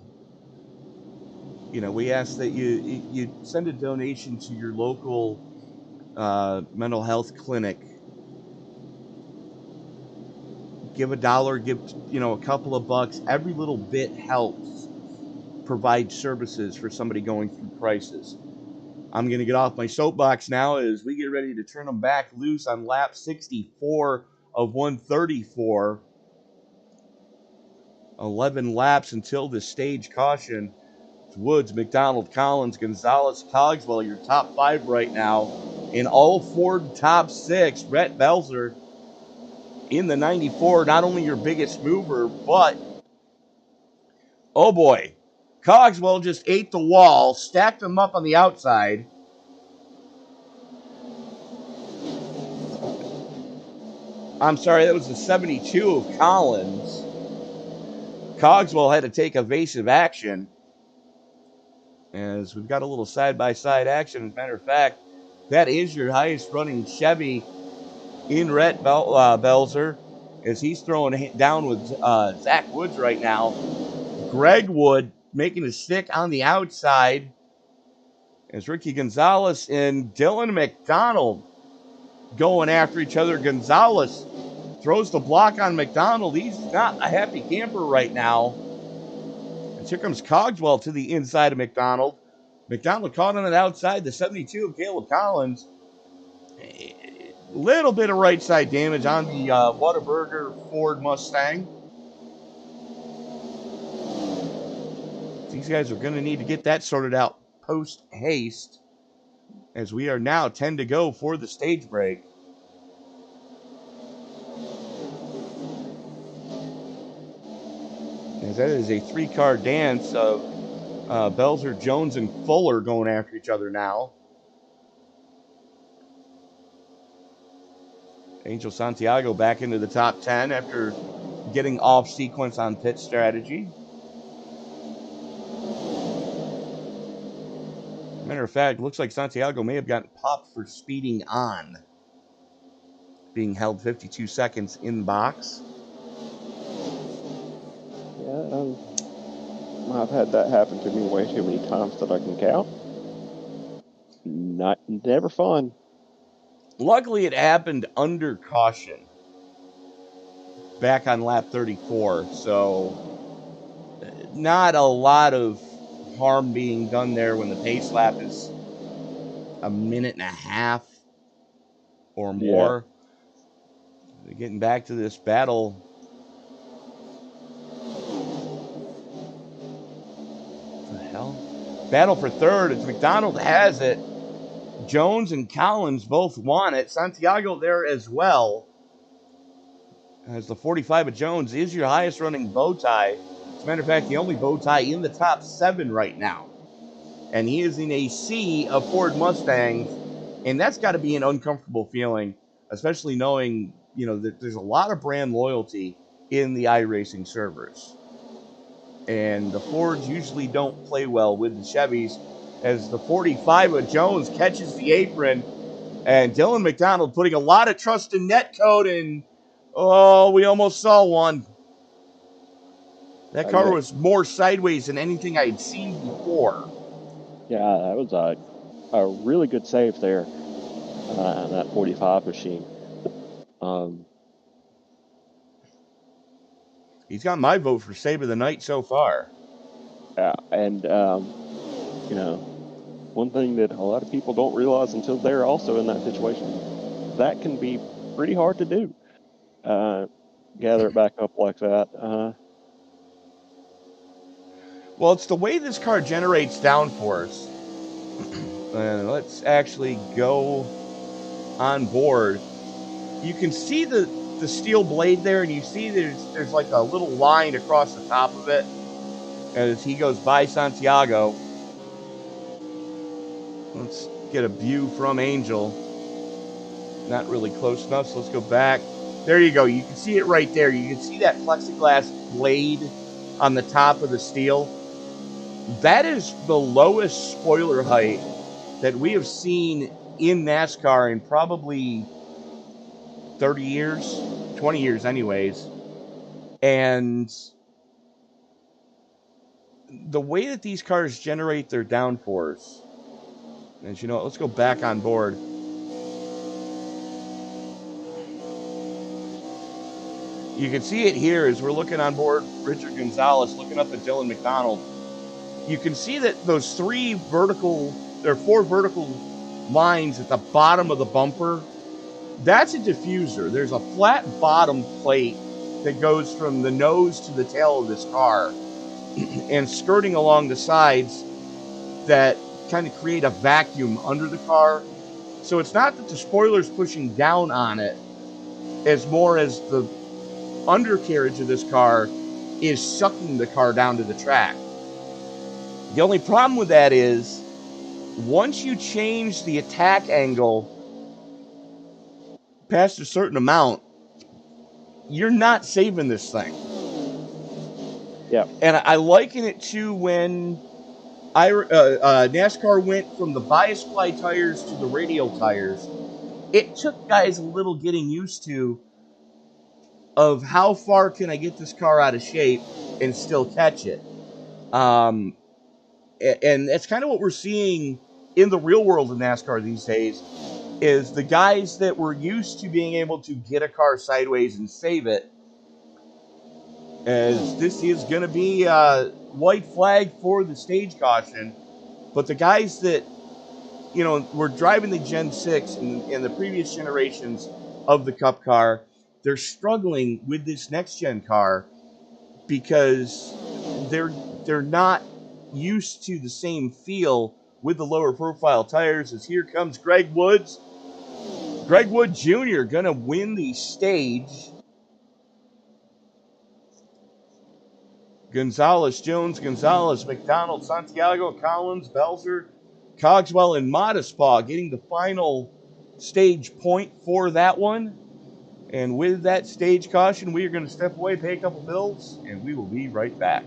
we ask that you send a donation to your local mental health clinic. Give $1, give a couple of bucks. Every little bit helps provide services for somebody going through crisis. I'm going to get off my soapbox now as we get ready to turn them back loose on lap 64 of 134. 11 laps until the stage caution. It's Woods, McDonald, Collins, Gonzalez, Cogswell, your top 5 right now. In all Ford top 6, Rhett Belzer in the 94, not only your biggest mover, but, oh boy, Cogswell just ate the wall, stacked them up on the outside. I'm sorry, that was the 72 of Collins. Cogswell had to take evasive action as we've got a little side-by-side action. As a matter of fact, that is your highest running Chevy in Rhett Belzer, as he's throwing down with Zach Woods right now. Greg Wood making a stick on the outside as Ricky Gonzalez and Dylan McDonald going after each other. Gonzalez throws the block on McDonald. He's not a happy camper right now. And here comes Cogswell to the inside of McDonald. McDonald caught on the outside, the 72 of Caleb Collins. A little bit of right side damage on the Whataburger Ford Mustang. These guys are going to need to get that sorted out post haste, as we are now 10 to go for the stage break. As that is a 3-car dance of Belzer, Jones, and Fuller going after each other now. Angel Santiago back into the top 10 after getting off sequence on pit strategy. Matter of fact, looks like Santiago may have gotten popped for speeding on. Being held 52 seconds in box. Yeah, I've had that happen to me way too many times that I can count. Never fun. Luckily, it happened under caution back on lap 34, so not a lot of harm being done there when the pace lap is a minute and a half or more. Yeah. Getting back to this battle. What the hell? Battle for third. It's McDonald has it. Jones and Collins both want it. Santiago there as well. As the 45 of Jones is your highest running bow tie. As a matter of fact, the only bow tie in the top 7 right now. And he is in a sea of Ford Mustangs. And that's got to be an uncomfortable feeling, especially knowing, that there's a lot of brand loyalty in the iRacing servers. And the Fords usually don't play well with the Chevys, as the 45 of Jones catches the apron. And Dylan McDonald putting a lot of trust in netcode, and we almost saw one. That car was more sideways than anything I'd seen before. Yeah, that was a really good save there on that 45 machine. He's got my vote for save of the night so far. Yeah, and one thing that a lot of people don't realize until they're also in that situation, that can be pretty hard to do. Gather it back up like that. Well, it's the way this car generates downforce. And let's actually go on board. You can see the steel blade there, and you see there's like a little line across the top of it as he goes by Santiago. Let's get a view from Angel. Not really close enough, so let's go back. There you go. You can see it right there. You can see that plexiglass blade on the top of the steel. That is the lowest spoiler height that we have seen in NASCAR in probably 30 years, 20 years anyways. And the way that these cars generate their downforce, and you know what, let's go back on board. You can see it here as we're looking on board Richard Gonzalez, looking up at Dylan McDonald. You can see that those four vertical lines at the bottom of the bumper, that's a diffuser. There's a flat bottom plate that goes from the nose to the tail of this car and skirting along the sides that kind of create a vacuum under the car. So it's not that the spoiler's pushing down on it, as more as the undercarriage of this car is sucking the car down to the track. The only problem with that is once you change the attack angle past a certain amount, you're not saving this thing. Yeah. And I liken it to when NASCAR went from the bias ply tires to the radial tires. It took guys a little getting used to of how far can I get this car out of shape and still catch it. And that's kind of what we're seeing in the real world of NASCAR these days, is the guys that were used to being able to get a car sideways and save it, as this is going to be a white flag for the stage caution. But the guys that, you know, were driving the Gen 6 in the previous generations of the Cup car, they're struggling with this next gen car because they're not used to the same feel with the lower profile tires. As here comes Greg Woods. Greg Wood Jr. gonna win the stage. Gonzalez, Jones, Gonzalez, McDonald, Santiago, Collins, Belzer, Cogswell, and Modespaw getting the final stage point for that one. And with that stage caution, we are going to step away, pay a couple bills, and we will be right back.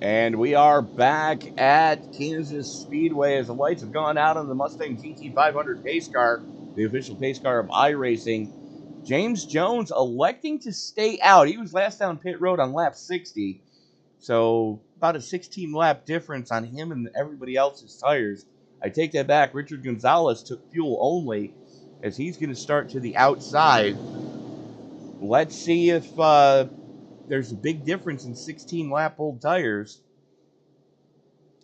And we are back at Kansas Speedway as the lights have gone out on the Mustang GT500 pace car, the official pace car of iRacing. James Jones electing to stay out. He was last down pit road on lap 60, so about a 16-lap difference on him and everybody else's tires. I take that back. Richard Gonzalez took fuel only as he's going to start to the outside. Let's see if there's a big difference in 16-lap old tires,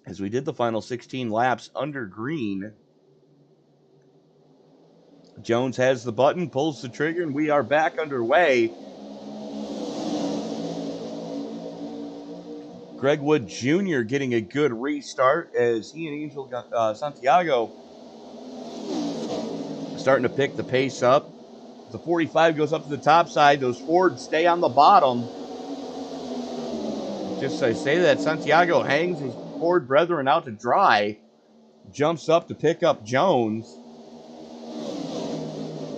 as we did the final 16 laps under green. Jones has the button, pulls the trigger, and we are back underway. Greg Wood Jr. getting a good restart as he and Angel Santiago starting to pick the pace up. The 45 goes up to the top side. Those Fords stay on the bottom. Just I say that, Santiago hangs his Ford brethren out to dry. Jumps up to pick up Jones.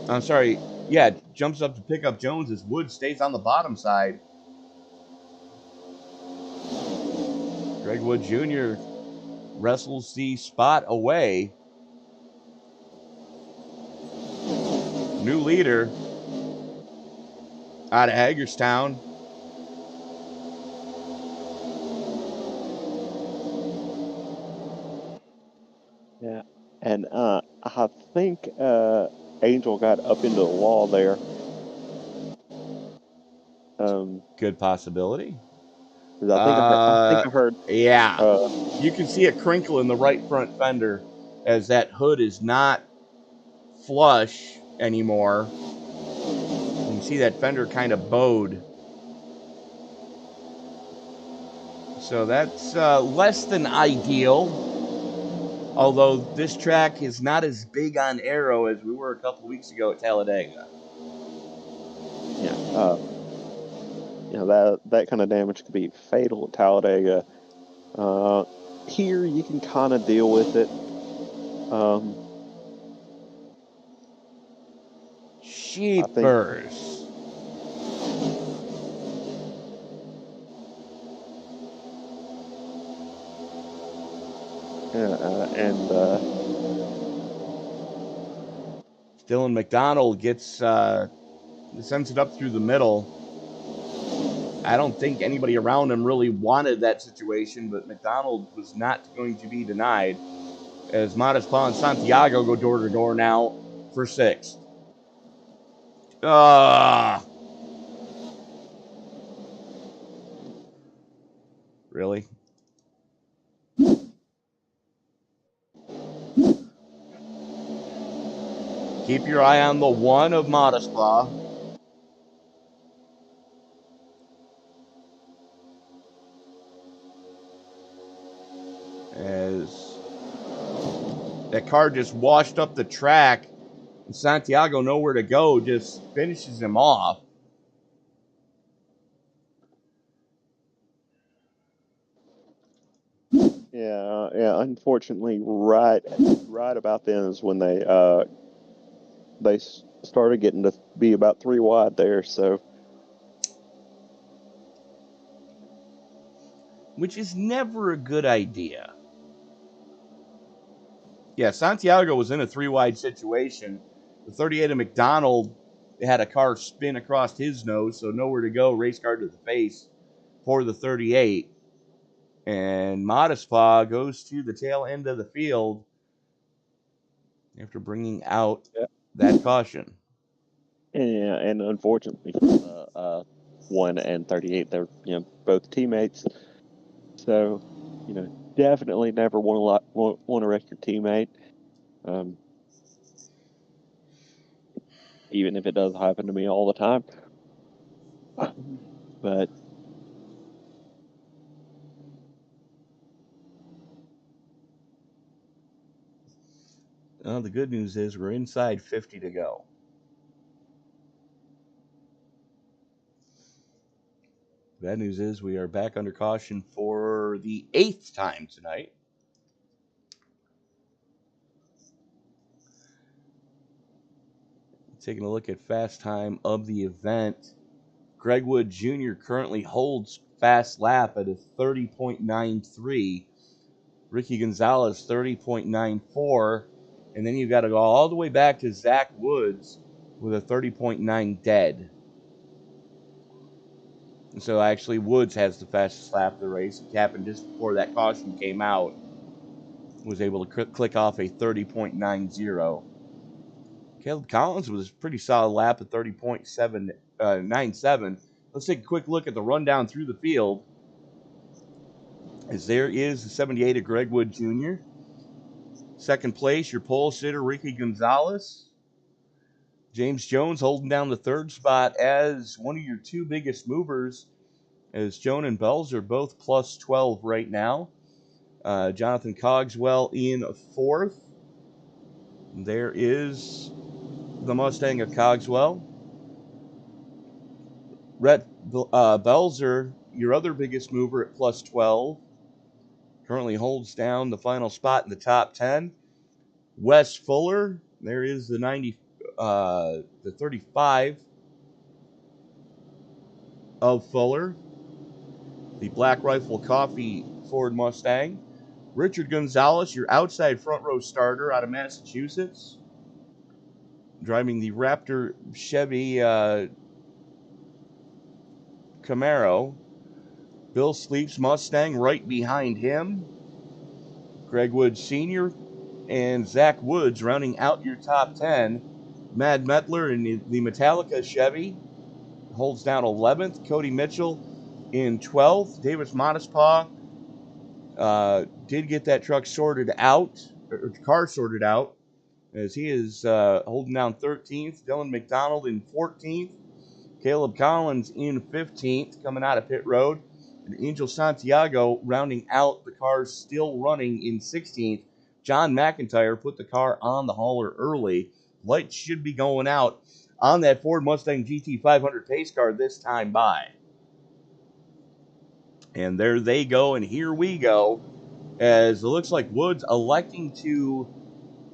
I'm sorry. Yeah, jumps up to pick up Jones as Wood stays on the bottom side. Greg Wood Jr. wrestles the spot away. New leader out of Hagerstown. Yeah, and I think Angel got up into the wall there. Good possibility. 'Cause I think I heard. Yeah. You can see a crinkle in the right front fender as that hood is not flush anymore. You can see that fender kind of bowed. So that's less than ideal. Although this track is not as big on aero as we were a couple weeks ago at Talladega. Yeah. That kind of damage could be fatal at Talladega. Here you can kind of deal with it. Sheepers. Dylan McDonald gets sends it up through the middle. I don't think anybody around him really wanted that situation, but McDonald was not going to be denied as Modespa and Santiago go door to door now for sixth. Really? Keep your eye on the one of Modespa. As that car just washed up the track, and Santiago, nowhere to go, just finishes him off. Yeah. Unfortunately, right about then is when they started getting to be about 3 wide there. So, which is never a good idea. Yeah, Santiago was in a 3-wide situation. The 38 of McDonald had a car spin across his nose, so nowhere to go. Race car to the face for the 38. And Modespa goes to the tail end of the field after bringing out that caution. and unfortunately for the 1 and 38, they're both teammates. So, definitely never want to wreck your teammate. Even if it does happen to me all the time. But the good news is we're inside 50 to go. Bad news is we are back under caution for the 8th time tonight. Taking a look at fast time of the event. Greg Wood Jr. currently holds fast lap at a 30.93. Ricky Gonzalez, 30.94. And then you've got to go all the way back to Zach Woods with a 30.9 dead. And so actually Woods has the fastest lap of the race. It happened just before that caution came out. Was able to click off a 30.90. Caleb Collins was a pretty solid lap at 30.97. Let's take a quick look at the rundown through the field. As there is the 78 of Greg Wood Jr. Second place, your pole sitter, Ricky Gonzalez. James Jones holding down the third spot as one of your two biggest movers, as Joan and Bells are both plus 12 right now. Jonathan Cogswell in fourth. There is the Mustang of Cogswell. Rhett Belzer, your other biggest mover at plus 12, currently holds down the final spot in the top 10. Wes Fuller, there is the 35 of Fuller, the Black Rifle Coffee Ford Mustang. Richard Gonzalez, your outside front row starter out of Massachusetts, driving the Raptor Chevy Camaro. Bill Sleep's Mustang right behind him. Greg Woods Sr. and Zach Woods rounding out your top 10. Mad Mettler in the Metallica Chevy holds down 11th. Cody Mitchell in 12th. Davis Modestpaw did get that truck sorted out, or car sorted out, as he is holding down 13th. Dylan McDonald in 14th. Caleb Collins in 15th, coming out of pit road. And Angel Santiago rounding out the cars still running in 16th. John McIntyre put the car on the hauler early. Lights should be going out on that Ford Mustang GT 500 pace car this time by. And there they go, and here we go, as it looks like Woods electing to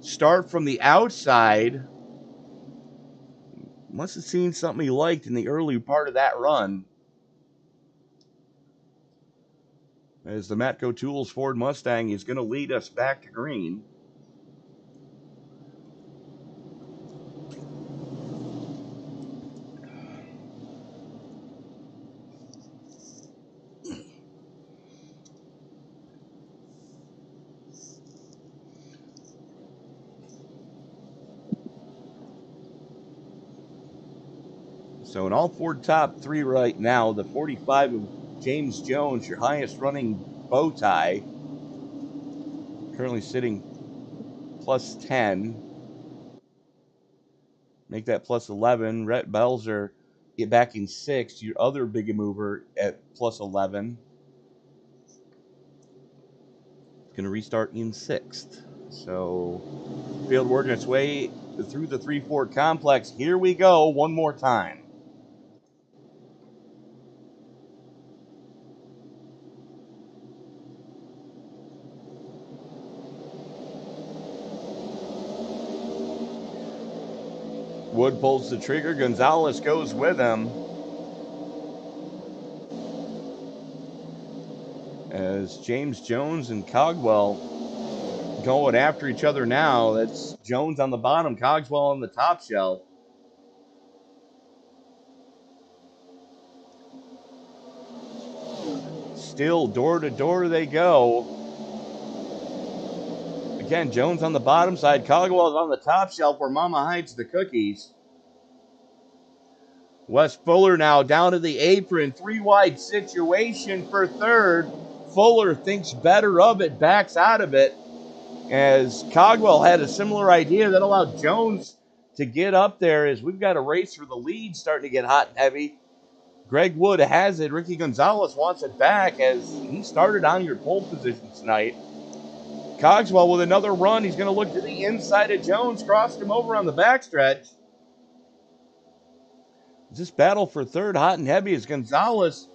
start from the outside. Must have seen something he liked in the early part of that run, as the Matco Tools Ford Mustang is going to lead us back to green. So in all Ford top three right now, the 45 of James Jones, your highest running bow tie, currently sitting plus 10. Make that plus 11. Rhett Belzer get back in sixth. Your other big mover at plus 11. It's going to restart in sixth. So field working its way through the 3-4 complex. Here we go one more time. Wood pulls the trigger. Gonzalez goes with him, as James Jones and Cogswell going after each other now. That's Jones on the bottom, Cogswell on the top shelf. Still door to door they go. Again, Jones on the bottom side, Cogswell's on the top shelf where Mama hides the cookies. Wes Fuller now down to the apron. 3-wide situation for third. Fuller thinks better of it, backs out of it, as Cogswell had a similar idea that allowed Jones to get up there, as we've got a race for the lead starting to get hot and heavy. Greg Wood has it. Ricky Gonzalez wants it back, as he started on your pole position tonight. Cogswell with another run. He's going to look to the inside of Jones, crossed him over on the backstretch. This battle for third, hot and heavy, as Gonzalez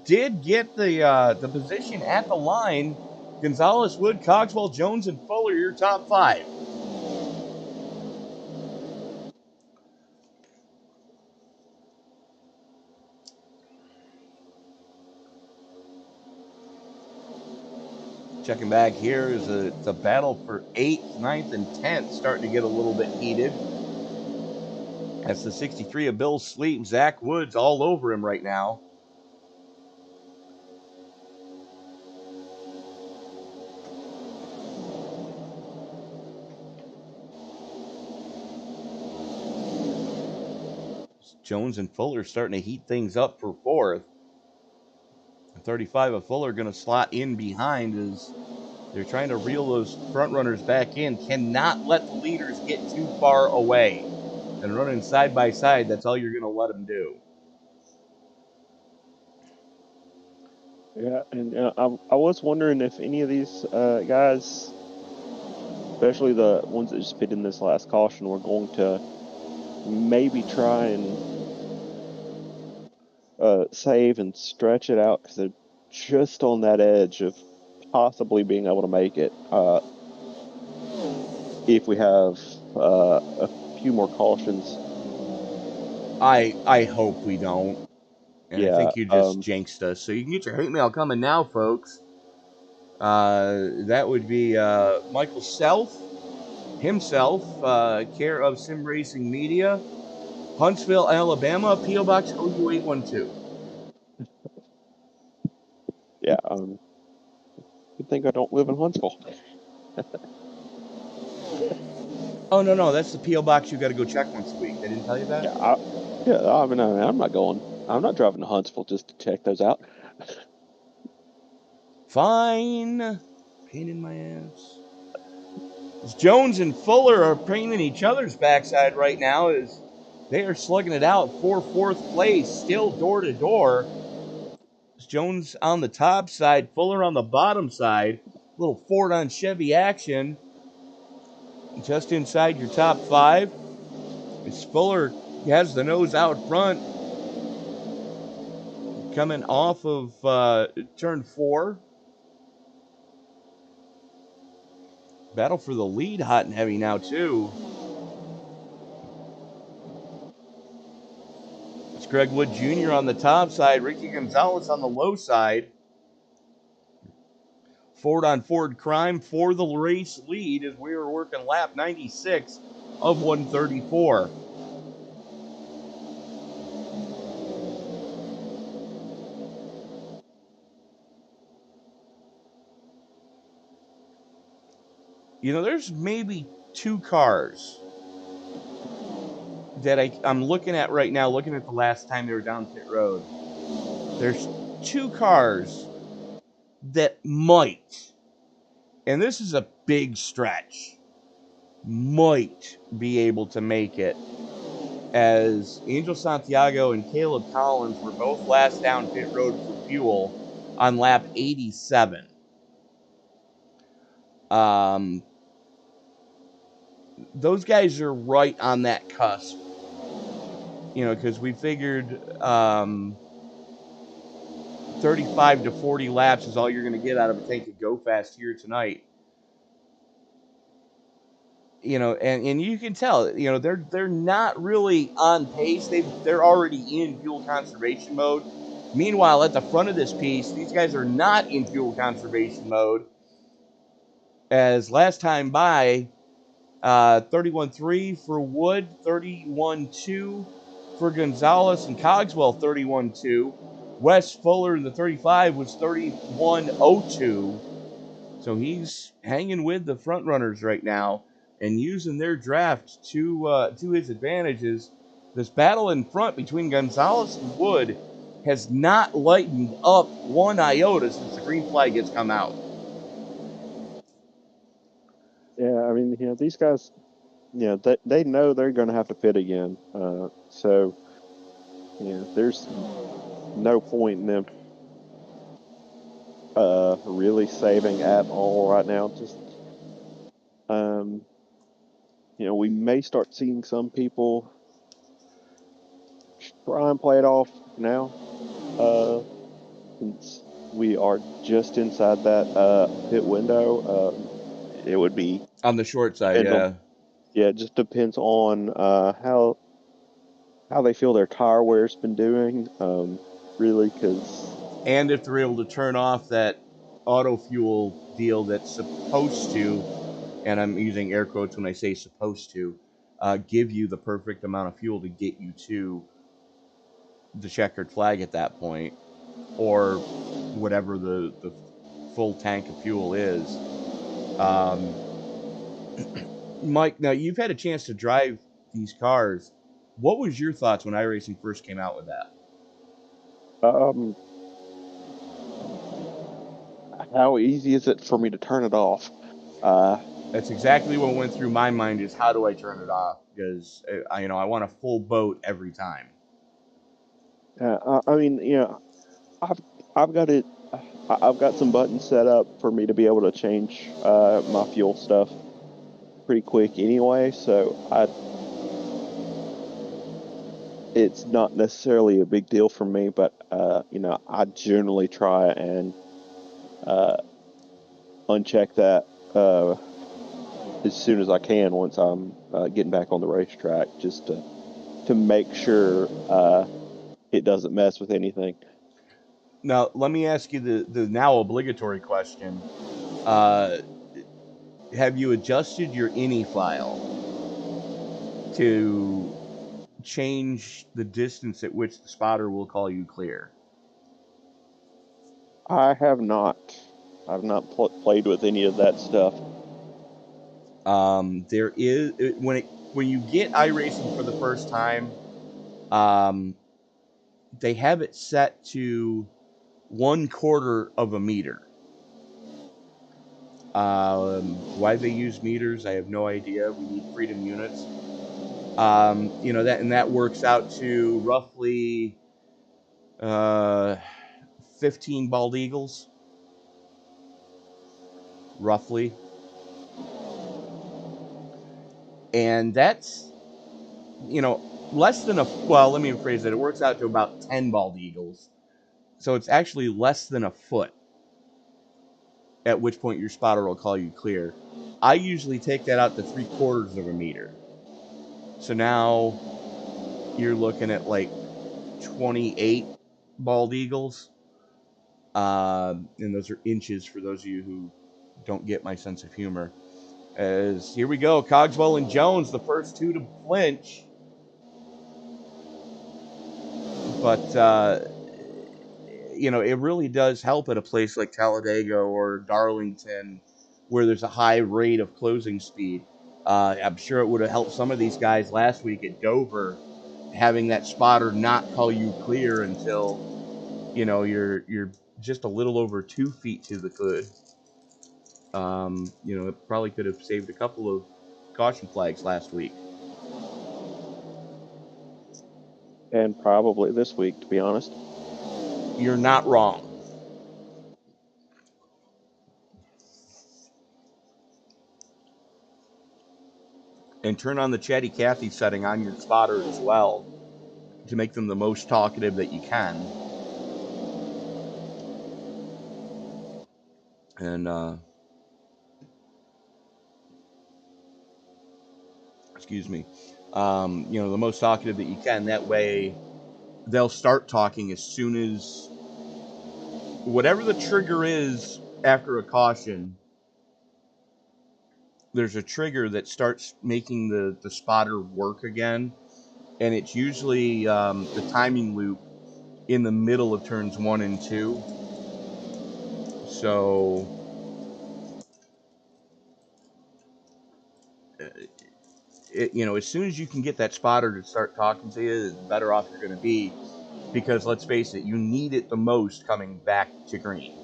did get the position at the line. Gonzalez, Wood, Cogswell, Jones, and Fuller, your top five. Checking back here is the battle for 8th, 9th, and 10th starting to get a little bit heated. That's the 63 of Bill Sleep. Zach Woods all over him right now. Jones and Fuller starting to heat things up for 4th. 35 of Fuller going to slot in behind as they're trying to reel those front runners back in. Cannot let the leaders get too far away. And running side by side, that's all you're going to let them do. Yeah, and I was wondering if any of these guys, especially the ones that just fit in this last caution, were going to maybe try and save and stretch it out because they're just on that edge of possibly being able to make it if we have a few more cautions. I hope we don't. And Yeah, I think you just jinxed us. So you can get your hate mail coming now, folks. That would be Michael Self himself, care of Sim Racing Media, Huntsville, Alabama, P.O. Box OU812. yeah. Good thing I don't live in Huntsville. Oh, no, that's the P.O. Box you got to go check once a week. They didn't tell you that? I mean, I'm not going. I'm not driving to Huntsville just to check those out. Fine. Pain in my ass. As Jones and Fuller are painting each other's backside right now as they are slugging it out for 4th place, still door to door. Jones on the top side, Fuller on the bottom side. Little Ford on Chevy action. Just inside your top 5. As Fuller has the nose out front. Coming off of turn 4. Battle for the lead, hot and heavy now, too. It's Greg Wood Jr. on the top side, Ricky Gonzalez on the low side. Ford on Ford crime for the race lead as we are working lap 96 of 134. You know, there's maybe 2 cars that I'm looking at right now, looking at the last time they were down pit road. There's 2 cars that might, and this is a big stretch, might be able to make it, as Angel Santiago and Caleb Collins were both last down pit road for fuel on lap 87. Those guys are right on that cusp. You know, because we figured 35 to 40 laps is all you're going to get out of a tank of Go Fast here tonight. You know, and you can tell, you know, they're not really on pace. They're already in fuel conservation mode. Meanwhile, at the front of this piece, these guys are not in fuel conservation mode. As last time by, 31.3 for Wood, 31.2 for Gonzalez and Cogswell, 31.2. Wes Fuller in the 35 was 31.02. So he's hanging with the front runners right now and using their draft to his advantages. This battle in front between Gonzalez and Wood has not lightened up one iota since the green flag has come out. Yeah, I mean, you know, these guys, you know, they know they're going to have to pit again. So, you know, there's no point in them really saving at all right now. Just, you know, we may start seeing some people try and play it off now, since we are just inside that pit window. It would be On the short side, yeah. Yeah, it just depends on how they feel their tire wear's been doing, really, because... And if they're able to turn off that auto fuel deal that's supposed to, and I'm using air quotes when I say supposed to, give you the perfect amount of fuel to get you to the checkered flag at that point, or whatever the full tank of fuel is. Mike, now you've had a chance to drive these cars. What was your thoughts when iRacing first came out with that? How easy is it for me to turn it off? That's exactly what went through my mind, is how do I turn it off? Because I want a full boat every time. I mean, I've got it. I've got some buttons set up for me to be able to change my fuel stuff pretty quick anyway. So it's not necessarily a big deal for me. But I generally try and uncheck that as soon as I can once I'm getting back on the racetrack, just to make sure it doesn't mess with anything. Now, let me ask you the now obligatory question. Have you adjusted your INI file to change the distance at which the spotter will call you clear? I have not. I've not played with any of that stuff. There is when you get iRacing for the first time, they have it set to 1/4 of a meter. Why they use meters, I have no idea. We need freedom units. That works out to roughly 15 bald eagles, roughly. And that's, less than let me rephrase that. It works out to about 10 bald eagles. So it's actually less than a foot, at which point your spotter will call you clear. I usually take that out to 3/4 of a meter. So now you're looking at like 28 bald eagles. And those are inches for those of you who don't get my sense of humor. As here we go, Cogswell and Jones, the first two to flinch. But it really does help at a place like Talladega or Darlington, where there's a high rate of closing speed. I'm sure it would have helped some of these guys last week at Dover, having that spotter not call you clear until you're just a little over 2 feet to the hood. It probably could have saved a couple of caution flags last week. And probably this week, to be honest. You're not wrong. And turn on the Chatty Cathy setting on your spotter as well to make them the most talkative that you can. And, excuse me, the most talkative that you can. That way, they'll start talking as soon as whatever the trigger is after a caution. There's a trigger that starts making the spotter work again, and it's usually the timing loop in the middle of turns 1 and 2. So as soon as you can get that spotter to start talking to you, the better off you're going to be, because let's face it, you need it the most coming back to green.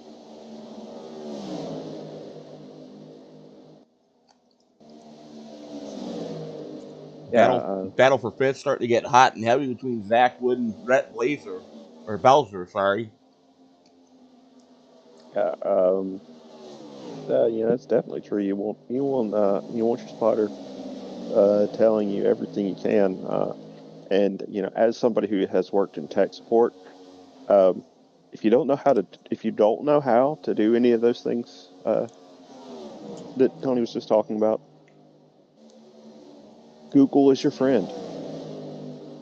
Battle for fifth starting to get hot and heavy between Zach Wood and Brett Belzer, sorry. That's definitely true. You want your spotter telling you everything you can. And as somebody who has worked in tech support, if you don't know how to do any of those things that Tony was just talking about, Google is your friend.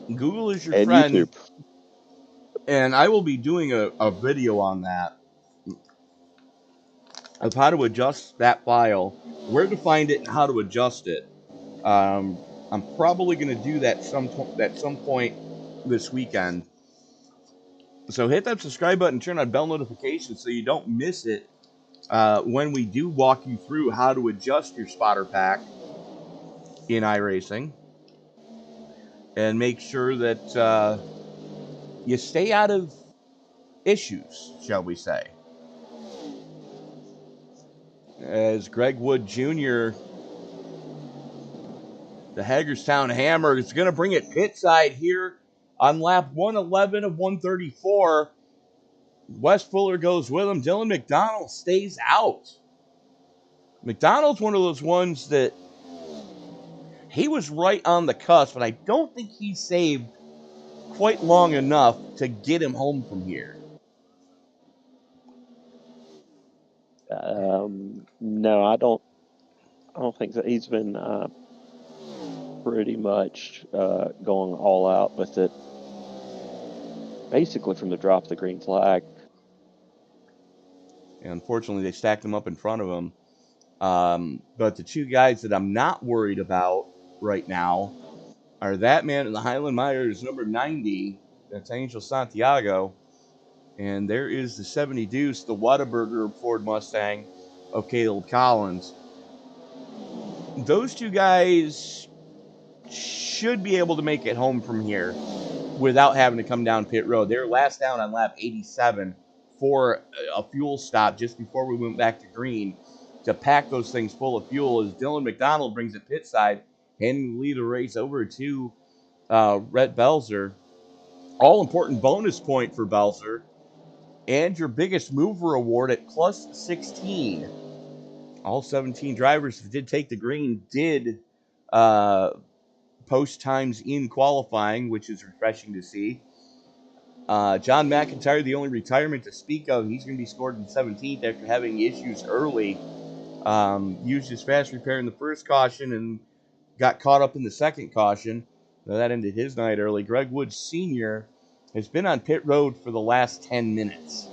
Google is your and friend. YouTube. And I will be doing a video on that. of how to adjust that file, where to find it, and how to adjust it. I'm probably going to do that at some point this weekend. So hit that subscribe button, turn on bell notifications so you don't miss it when we do walk you through how to adjust your spotter pack in iRacing. And make sure that you stay out of issues, shall we say. As Greg Wood Jr., the Hagerstown Hammer, is going to bring it pit side here on lap 111 of 134. Wes Fuller goes with him. Dylan McDonald stays out. McDonald's one of those ones that he was right on the cusp, but I don't think he saved quite long enough to get him home from here. No, I don't think so. He's been pretty much going all out with it, basically from the drop of the green flag. And unfortunately, they stacked him up in front of him. But the two guys that I'm not worried about right now are that man in the Highland Myers, number 90. That's Angel Santiago. And there is the 70 Deuce, the Whataburger Ford Mustang of Caleb Collins. Those two guys should be able to make it home from here without having to come down pit road. They were last down on lap 87 for a fuel stop just before we went back to green to pack those things full of fuel as Dylan McDonald brings it pit side, handing the lead of the race over to Rhett Belzer. All important bonus point for Belzer. And your biggest mover award at plus 16. All 17 drivers that did take the green did post times in qualifying, which is refreshing to see. John McIntyre, the only retirement to speak of, he's going to be scored in 17th after having issues early. Used his fast repair in the first caution and got caught up in the second caution. Now that ended his night early. Greg Woods Sr. has been on pit road for the last 10 minutes.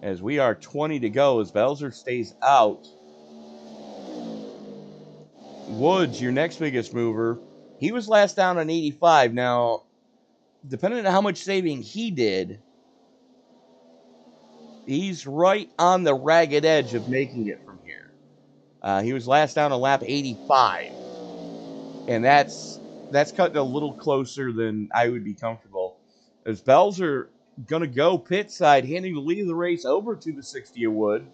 As we are 20 to go, as Belzer stays out. Woods, your next biggest mover, he was last down on 85. Now, depending on how much saving he did, he's right on the ragged edge of making it from here. He was last down on lap 85. And that's cutting a little closer than I would be comfortable. As Belzer going to go pit side, handing the lead of the race over to the 60 of Wood.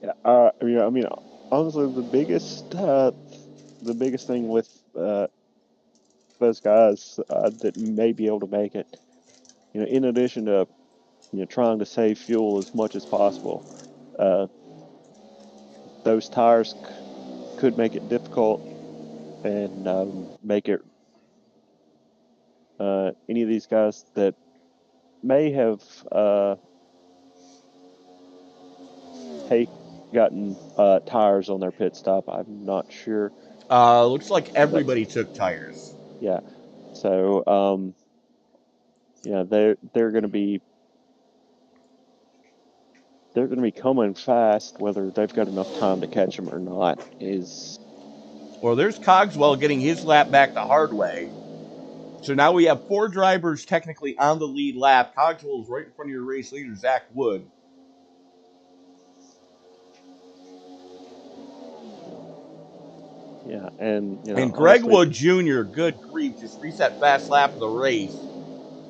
Yeah, I mean, honestly, the biggest thing with those guys that may be able to make it, in addition to trying to save fuel as much as possible, those tires could make it difficult and make it any of these guys that may have gotten tires on their pit stop. I'm not sure. Looks like everybody took tires. Yeah. So, they're going to be coming fast, whether they've got enough time to catch them or not. Well, there's Cogswell getting his lap back the hard way. So now we have 4 drivers technically on the lead lap. Cogswell is right in front of your race leader, Zach Wood. Yeah, and Greg Wood Jr., good grief, just reset fast lap of the race,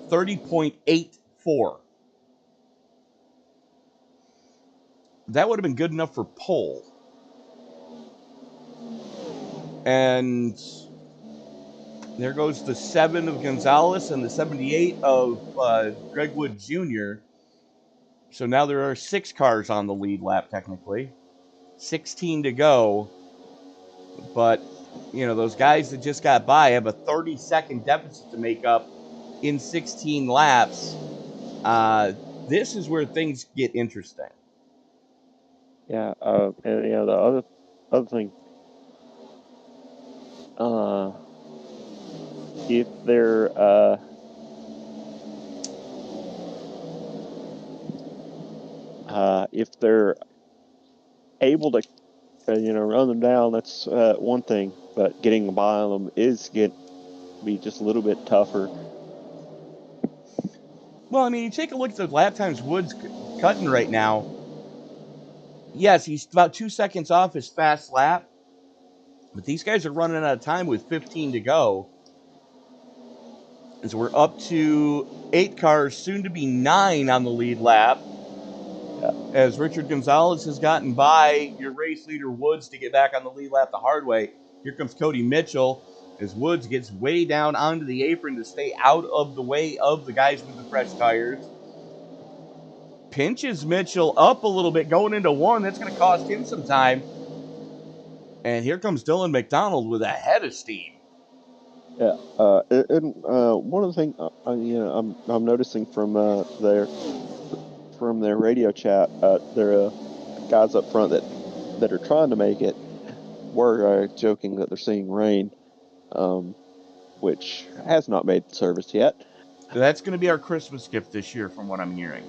30.84. That would have been good enough for pole. And there goes the 7 of Gonzalez and the 78 of Greg Wood Jr. So now there are 6 cars on the lead lap, technically. 16 to go. But, those guys that just got by have a 30-second deficit to make up in 16 laps. This is where things get interesting. Yeah, and the other thing, if they're If they're able to, run them down, that's one thing. But getting by them is be just a little bit tougher. Well, I mean, you take a look at the lap times Woods cutting right now. Yes, he's about 2 seconds off his fast lap, but these guys are running out of time with 15 to go. And so we're up to 8 cars, soon to be 9 on the lead lap. Yeah. As Richard Gonzalez has gotten by your race leader Woods to get back on the lead lap the hard way. Here comes Cody Mitchell as Woods gets way down onto the apron to stay out of the way of the guys with the fresh tires. Pinches Mitchell up a little bit going into 1. That's going to cost him some time. And here comes Dylan McDonald with a head of steam. Yeah, and one of the things I'm noticing from their radio chat, there are guys up front that are trying to make it. Were joking that they're seeing rain, which has not made the service yet. That's going to be our Christmas gift this year, from what I'm hearing.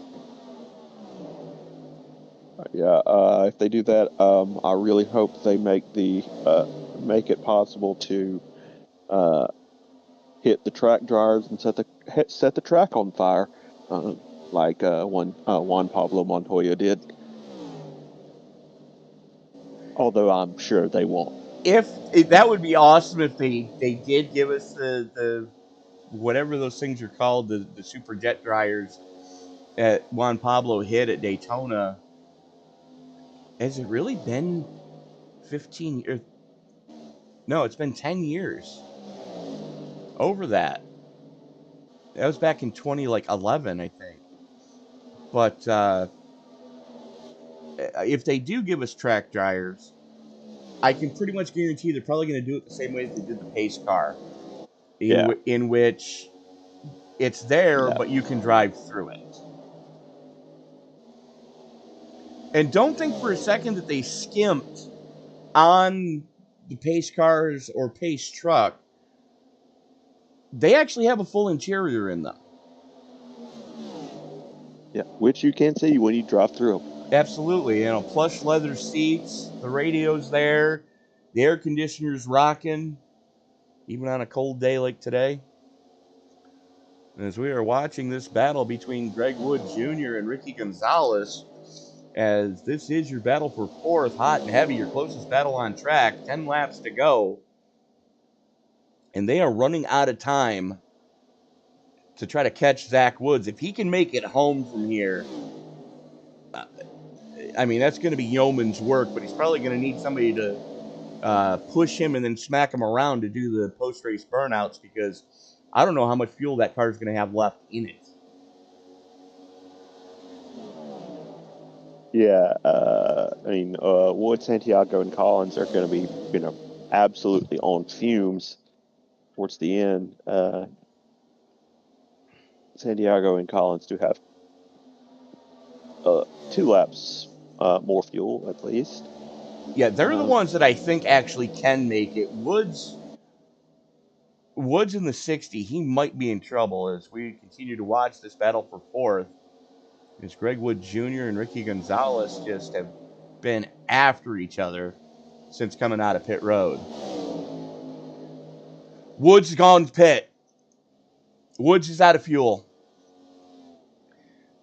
Yeah, if they do that, I really hope they make it possible to hit the track dryers and set the track on fire, like Juan Pablo Montoya did. Although I'm sure they won't. If that would be awesome if they did give us the whatever those things are called, the super jet dryers that Juan Pablo hit at Daytona. Has it really been 15 years? No, it's been 10 years. Over that. That was back in 2011, I think. But if they do give us track dryers, I can pretty much guarantee they're probably going to do it the same way that they did the pace car. In which it's there, but you can drive through it. And don't think for a second that they skimped on the pace cars or pace truck. They actually have a full interior in them. Yeah, which you can see when you drive through them. Absolutely. Plush leather seats, the radio's there, the air conditioner's rocking, even on a cold day like today. And as we are watching this battle between Greg Wood Jr. and Ricky Gonzalez, as this is your battle for 4th, hot and heavy, your closest battle on track, 10 laps to go. And they are running out of time to try to catch Zach Woods. If he can make it home from here, I mean, that's going to be yeoman's work, but he's probably going to need somebody to push him and then smack him around to do the post-race burnouts, because I don't know how much fuel that car is going to have left in it. Yeah, Wood, Santiago, and Collins are going to be, absolutely on fumes towards the end. Santiago and Collins do have 2 laps more fuel, at least. Yeah, they're the ones that I think actually can make it. Woods in the 60, he might be in trouble as we continue to watch this battle for 4th. As Greg Wood Jr. and Ricky Gonzalez just have been after each other since coming out of pit road. Woods has gone to pit. Woods is out of fuel.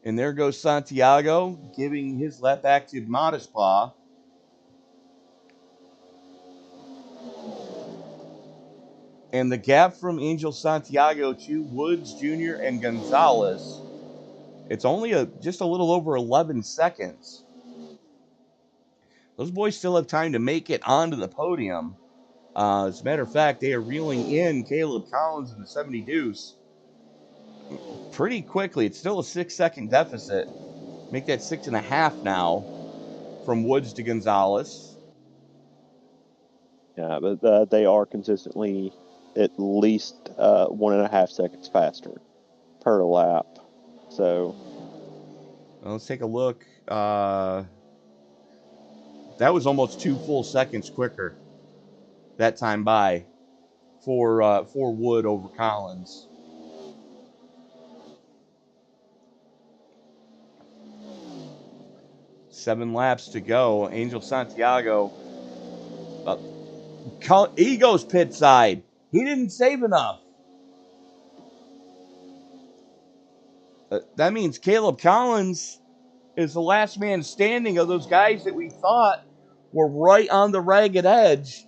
And there goes Santiago, giving his lap back to Modespaw. And the gap from Angel Santiago to Woods Jr. and Gonzalez, it's only just a little over 11 seconds. Those boys still have time to make it onto the podium. As a matter of fact, they are reeling in Caleb Collins in the 70 deuce pretty quickly. It's still a 6-second deficit. Make that 6.5 now from Woods to Gonzalez. Yeah, but they are consistently at least 1.5 seconds faster per lap. So let's take a look. That was almost 2 full seconds quicker that time by for Wood over Collins. 7 laps to go. Angel Santiago. He goes pit side. He didn't save enough. That means Caleb Collins is the last man standing of those guys that we thought were right on the ragged edge.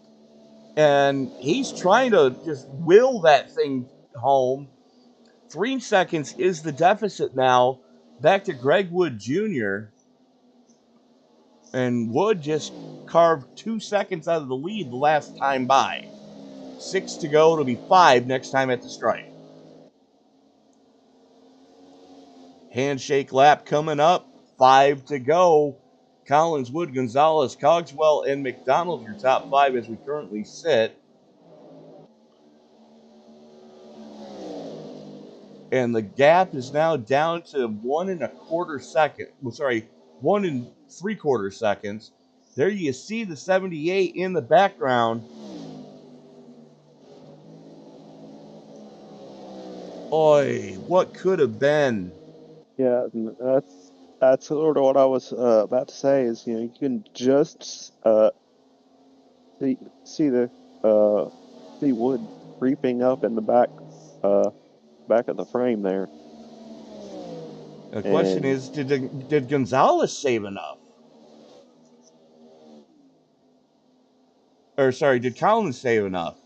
And he's trying to just will that thing home. 3 seconds is the deficit now. Back to Greg Wood Jr. And Wood just carved 2 seconds out of the lead the last time by. 6 to go. It'll be 5 next time at the stripe. Handshake lap coming up. 5 to go. Collins, Wood, Gonzalez, Cogswell, and McDonald, your top 5 as we currently sit. And the gap is now down to 1 1/4 second. Well, sorry, 1 3/4 seconds. There you see the 78 in the background. Oy, what could have been? Yeah, that's sort of what I was about to say. Is you can just see see Wood creeping up in the back of the frame there. The question is, did Gonzalez save enough? Or sorry, did Collins save enough?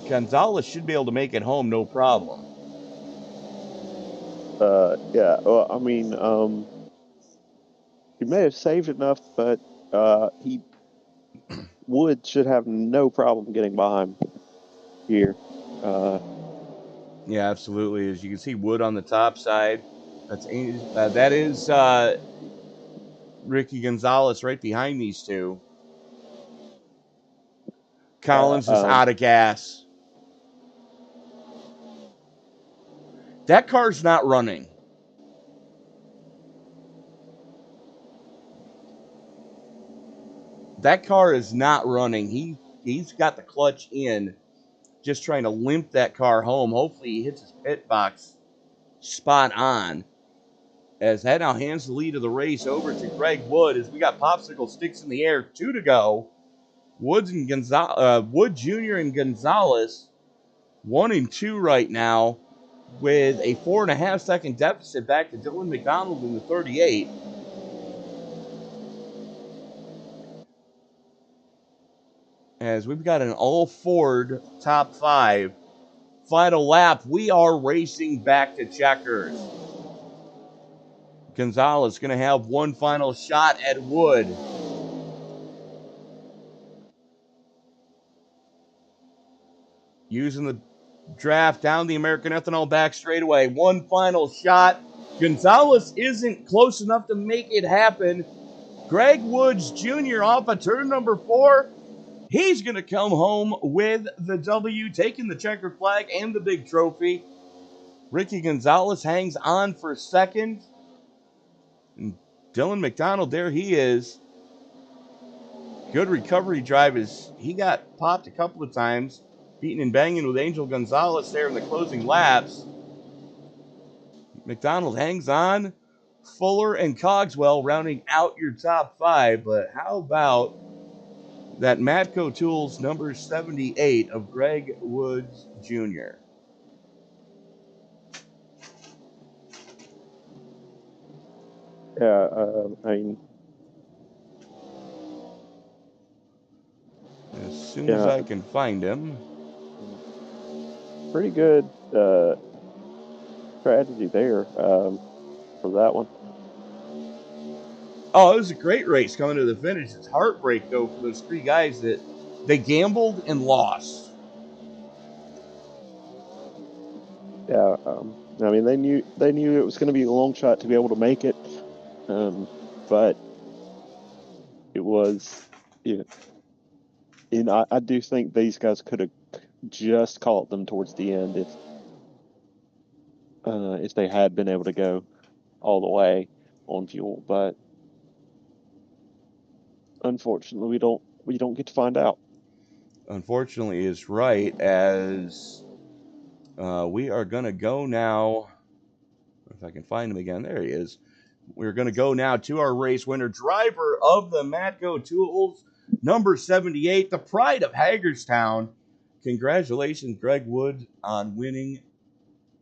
Gonzalez should be able to make it home, no problem. Yeah. Well, I mean, he may have saved enough, but Wood should have no problem getting behind here. Yeah, absolutely. As you can see, Wood on the top side. That is Ricky Gonzalez right behind these two. Collins is out of gas. That car's not running. That car is not running. He's got the clutch in, just trying to limp that car home. Hopefully he hits his pit box spot on. As that now hands the lead of the race over to Greg Wood as we got popsicle sticks in the air. 2 to go. Wood Jr. and Gonzalez 1 and 2 right now, with a 4.5 second deficit back to Dylan McDonald in the 38. As we've got an all Ford top 5. Final lap, we are racing back to checkers. Gonzalez going to have one final shot at Wood. Using the draft down the American Ethanol back straightaway. One final shot. Gonzalez isn't close enough to make it happen. Greg Woods Jr. off of turn number 4. He's going to come home with the W, taking the checkered flag and the big trophy. Ricky Gonzalez hangs on for second. And Dylan McDonald, there he is. Good recovery drive as he got popped a couple of times. Beating and banging with Angel Gonzalez there in the closing laps. McDonald hangs on. Fuller and Cogswell rounding out your top 5. But how about that Matco Tools number 78 of Greg Woods Jr.? Yeah, I mean, As soon as I can find him. Pretty good strategy there for that one. Oh, it was a great race coming to the finish. It's heartbreak, though, for those 3 guys that they gambled and lost. Yeah, I mean, they knew it was going to be a long shot to be able to make it, but it was, and I do think these guys could have just caught them towards the end if they had been able to go all the way on fuel, but unfortunately we don't get to find out. Unfortunately is right, as we are going to go now. If I can find him again, there he is. we're going to go now to our race winner, driver of the Matco Tools, number 78, the pride of Hagerstown. Congratulations, Greg Wood, on winning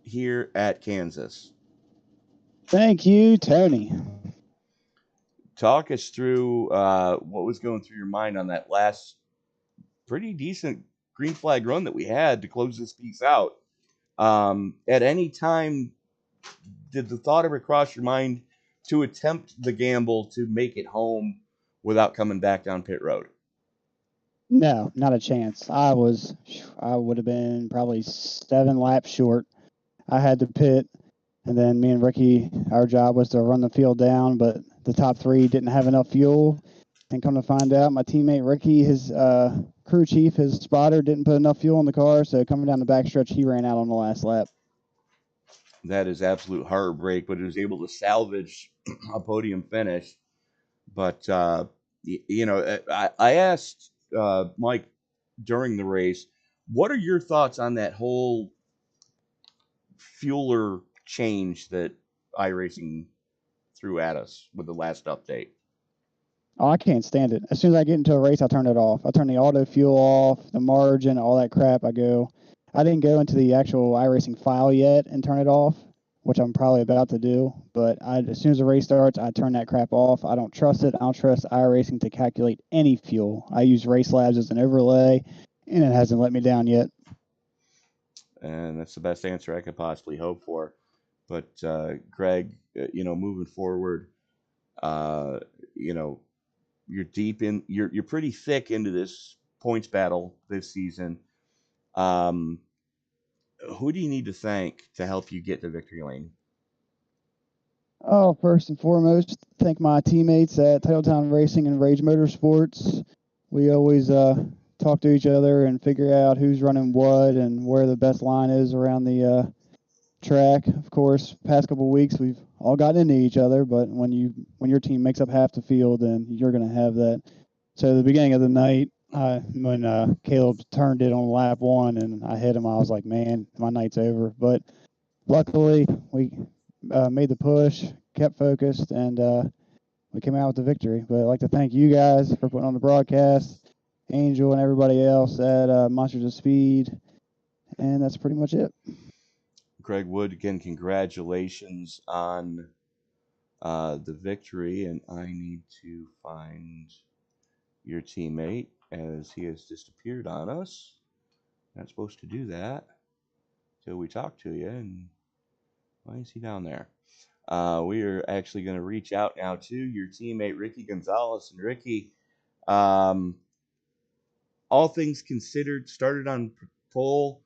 here at Kansas. Thank you, Tony. Talk us through what was going through your mind on that last pretty decent green flag run that we had to close this piece out. At any time, did the thought ever cross your mind to attempt the gamble to make it home without coming back down pit road? No, not a chance. I would have been probably 7 laps short. I had to pit, and then me and Ricky, our job was to run the field down, but the top 3 didn't have enough fuel. And come to find out, my teammate Ricky, his crew chief, his spotter, didn't put enough fuel in the car, so coming down the backstretch, he ran out on the last lap. That is absolute heartbreak, but he was able to salvage a podium finish. But, I asked Mike during the race, what are your thoughts on that whole fueler change that iRacing threw at us with the last update? Oh, I can't stand it. As soon as I get into a race, I turn it off. I turn the auto fuel off, the margin, all that crap. I didn't go into the actual iRacing file yet and turn it off, which I'm probably about to do. But as soon as the race starts, I turn that crap off. I don't trust it. I don't trust iRacing to calculate any fuel. I use Race Labs as an overlay, and it hasn't let me down yet. And that's the best answer I could possibly hope for. But Greg, moving forward, you're pretty thick into this points battle this season. Who do you need to thank to help you get to victory lane? Oh, first and foremost, thank my teammates at Titletown Racing and Rage Motorsports. We always talk to each other and figure out who's running what and where the best line is around the track. Of course, past couple of weeks we've all gotten into each other, but when your team makes up half the field, then you're going to have that. So at the beginning of the night, when Caleb turned it on lap 1 and I hit him, I was like, man, my night's over. But luckily, we made the push, kept focused, and we came out with the victory. But I'd like to thank you guys for putting on the broadcast, Angel and everybody else at Monsters of Speed, and that's pretty much it. Greg Wood, again, congratulations on the victory, and I need to find your teammate as he has disappeared on us. Not supposed to do that till we talk to you, and why is he down there? We are actually going to reach out now to your teammate, Ricky Gonzalez. And Ricky, all things considered, started on pole,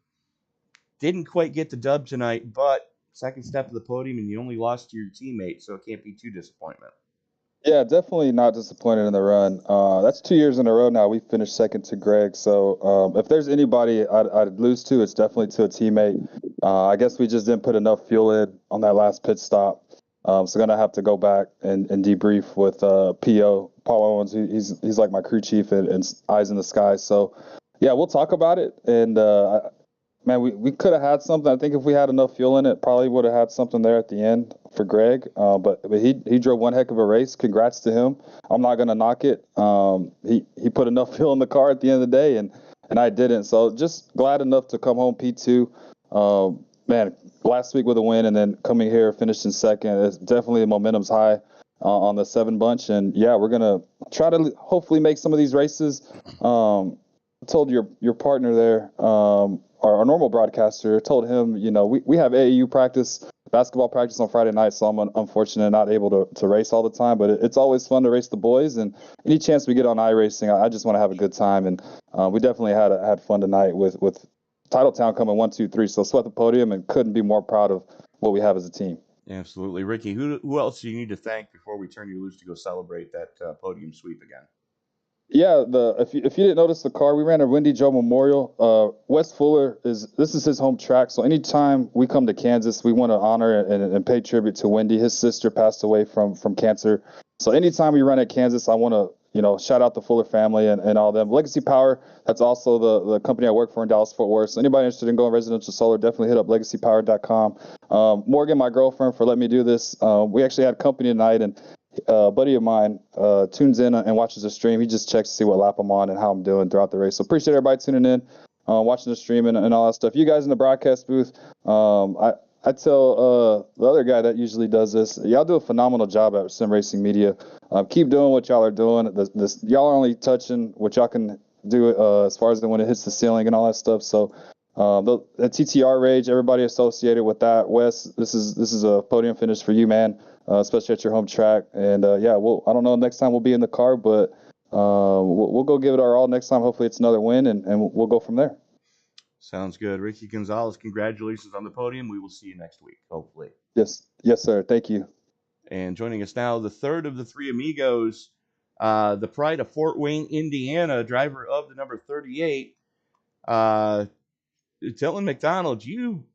didn't quite get the dub tonight, but second step of the podium, and you only lost to your teammate, so it can't be too disappointment. Yeah, definitely not disappointed in the run. That's 2 years in a row now. We finished second to Greg. So if there's anybody I'd lose to, it's definitely to a teammate. I guess we just didn't put enough fuel in on that last pit stop. So going to have to go back and debrief with P.O. Paul Owens. He's like my crew chief and eyes in the sky. So, yeah, we'll talk about it. And, man, we could have had something. I think if we had enough fuel in it, probably would have had something there at the end for Greg. But he drove one heck of a race. Congrats to him. I'm not going to knock it. He put enough fuel in the car at the end of the day, and I didn't. So just glad enough to come home P2. Man, last week with a win and then coming here, finishing second. It's definitely the momentum's high on the 7 bunch. And, yeah, we're going to try to hopefully make some of these races. I told your partner there, our normal broadcaster, told him, we have AAU practice, basketball practice on Friday night, so I'm unfortunate not able to race all the time. But it's always fun to race the boys, and any chance we get on iRacing, I just want to have a good time. And we definitely had fun tonight with Titletown coming 1, 2, 3. So swept the podium and couldn't be more proud of what we have as a team. Absolutely. Ricky, who else do you need to thank before we turn you loose to go celebrate that podium sweep again? Yeah, if you didn't notice the car, we ran a Wendy Joe Memorial. Wes Fuller this is his home track, so anytime we come to Kansas, we want to honor and pay tribute to Wendy. His sister passed away from cancer, so anytime we run at Kansas, I want to shout out the Fuller family and all them. Legacy Power, that's also the company I work for in Dallas Fort Worth. So anybody interested in going residential solar, definitely hit up legacypower.com. Morgan, my girlfriend, for letting me do this. We actually had company tonight, and a buddy of mine tunes in and watches the stream. He just checks to see what lap I'm on and how I'm doing throughout the race. So appreciate everybody tuning in, watching the stream and all that stuff. You guys in the broadcast booth, I tell the other guy that usually does this, y'all do a phenomenal job at Sim Racing Media. Keep doing what y'all are doing. Y'all are only touching what y'all can do as far as when it hits the ceiling and all that stuff. So the TTR Rage, everybody associated with that. Wes, this is a podium finish for you, man, especially at your home track. And I don't know, next time we'll be in the car, but we'll go give it our all next time. Hopefully it's another win, and we'll go from there. Sounds good. Ricky Gonzalez, congratulations on the podium. We will see you next week, hopefully. Yes, sir. Thank you. And joining us now, the third of the three amigos, the pride of Fort Wayne, Indiana, driver of the number 38, Dylan McDonald. You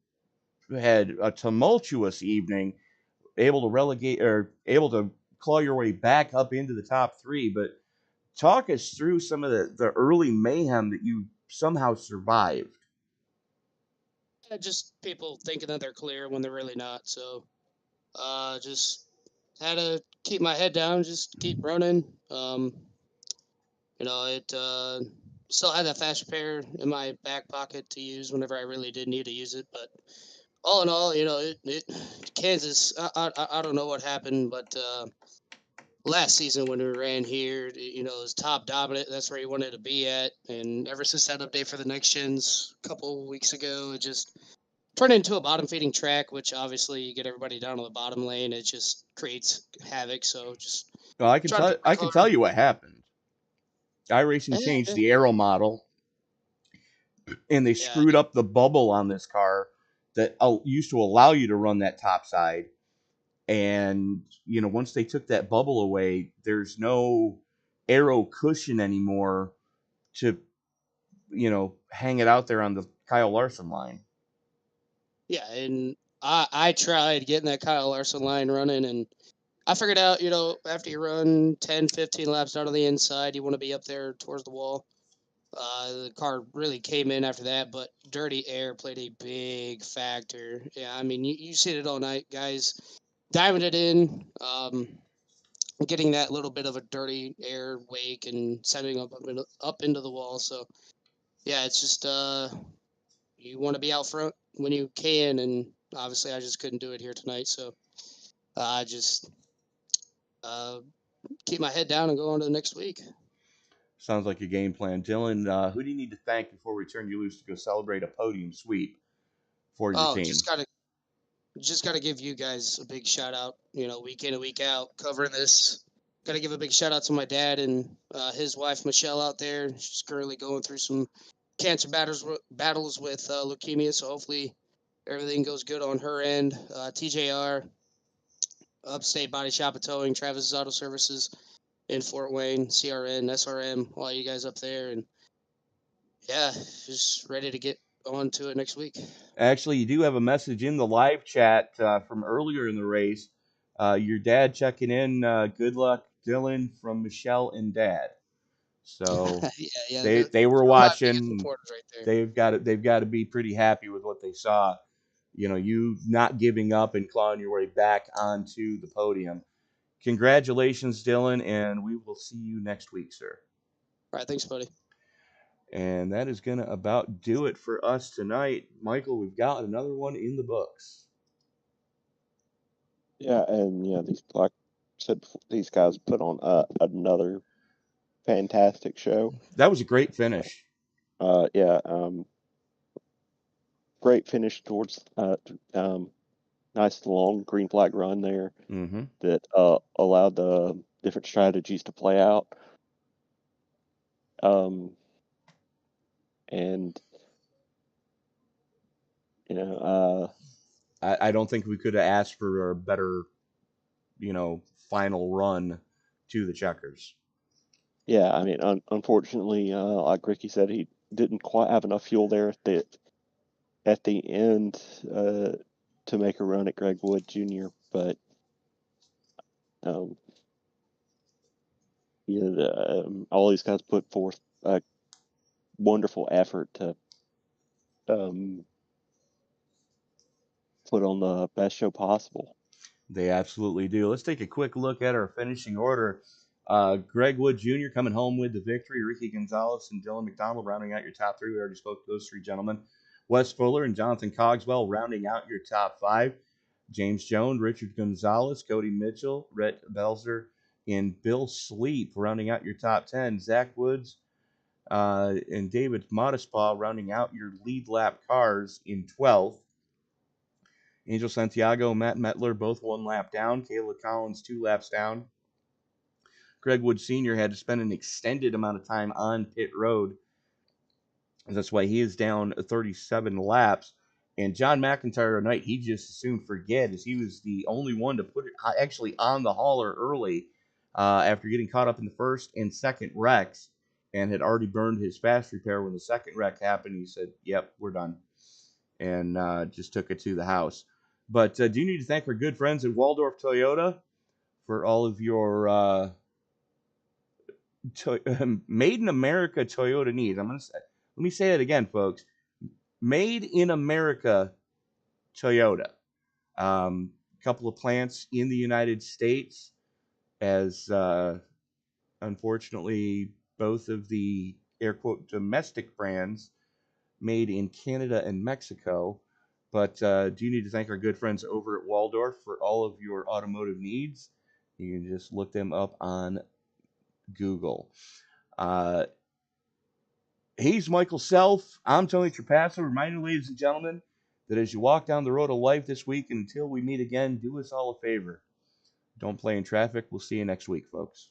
had a tumultuous evening, able to claw your way back up into the top three. But talk us through some of the early mayhem that you somehow survived. Just people thinking that they're clear when they're really not. So, just had to keep my head down, just keep running. It still had that fast repair in my back pocket to use whenever I really did need to use it. But all in all, Kansas. I don't know what happened, but last season when we ran here, it was top dominant. That's where he wanted to be at. And ever since that update for the next gens a couple weeks ago, it just turned into a bottom feeding track, which obviously you get everybody down on the bottom lane. It just creates havoc. So just Well, I can tell you what happened. iRacing yeah, changed the aero model, and they screwed up the bubble on this car that used to allow you to run that top side. And once they took that bubble away, there's no aero cushion anymore to hang it out there on the Kyle Larson line. Yeah, and I tried getting that Kyle Larson line running, and I figured out, after you run 10, 15 laps down on the inside, you want to be up there towards the wall. The car really came in after that, but dirty air played a big factor. Yeah, I mean, you see it all night, guys. Diving it in, getting that little bit of a dirty air wake and sending up into the wall. So, yeah, it's just you want to be out front when you can, and obviously I just couldn't do it here tonight. So I just keep my head down and go on to the next week. Sounds like a game plan. Dylan, who do you need to thank before we turn you loose to go celebrate a podium sweep for your team? Just gotta give you guys a big shout out. Week in and week out covering this. Gotta give a big shout out to my dad and his wife Michelle out there. She's currently going through some cancer battles with leukemia, so hopefully everything goes good on her end. TJR, Upstate Body Shop and Towing, Travis Auto Services in Fort Wayne, CRN, SRM, all you guys up there, and yeah, just ready to get on to it next week. Actually, you do have a message in the live chat from earlier in the race. Your dad checking in. Good luck, Dylan, from Michelle and Dad. So they were watching. Right there. They've got to be pretty happy with what they saw. You not giving up and clawing your way back onto the podium. Congratulations, Dylan, and we will see you next week, sir. All right, thanks, buddy. And that is going to about do it for us tonight. Michael, we've got another one in the books. Yeah, and like I said before, these guys put on another fantastic show. That was a great finish. Great finish towards nice long green flag run there that allowed the different strategies to play out. I don't think we could have asked for a better, final run to the checkers. Yeah, I mean, unfortunately, like Ricky said, he didn't quite have enough fuel there at the end to make a run at Greg Wood Jr. But all these guys put forth a wonderful effort to put on the best show possible. They absolutely do. Let's take a quick look at our finishing order. Greg Wood Jr. coming home with the victory. Ricky Gonzalez and Dylan McDonald rounding out your top three. We already spoke to those three gentlemen. Wes Fuller and Jonathan Cogswell rounding out your top five. James Jones, Richard Gonzalez, Cody Mitchell, Rhett Belzer, and Bill Sleep rounding out your top 10. Zach Woods and David Modespaw rounding out your lead lap cars in 12th. Angel Santiago, Matt Metler, both 1 lap down. Kayla Collins, 2 laps down. Greg Wood Sr. had to spend an extended amount of time on pit road. That's why he is down 37 laps. And John McIntyre tonight, he just assumed forget, as he was the only one to put it actually on the hauler early after getting caught up in the first and second wrecks, and had already burned his fast repair when the second wreck happened. He said, "Yep, we're done," and just took it to the house. But do need to thank our good friends at Waldorf Toyota for all of your made in America Toyota needs. Let me say it again, folks. Made in America Toyota. Couple of plants in the United States, as unfortunately both of the air quote domestic brands made in Canada and Mexico. But do need to thank our good friends over at Waldorf for all of your automotive needs. You can just look them up on Google. He's Michael Self. I'm Tony Trapasso. Reminding you, ladies and gentlemen, that as you walk down the road of life this week, and until we meet again, do us all a favor. Don't play in traffic. We'll see you next week, folks.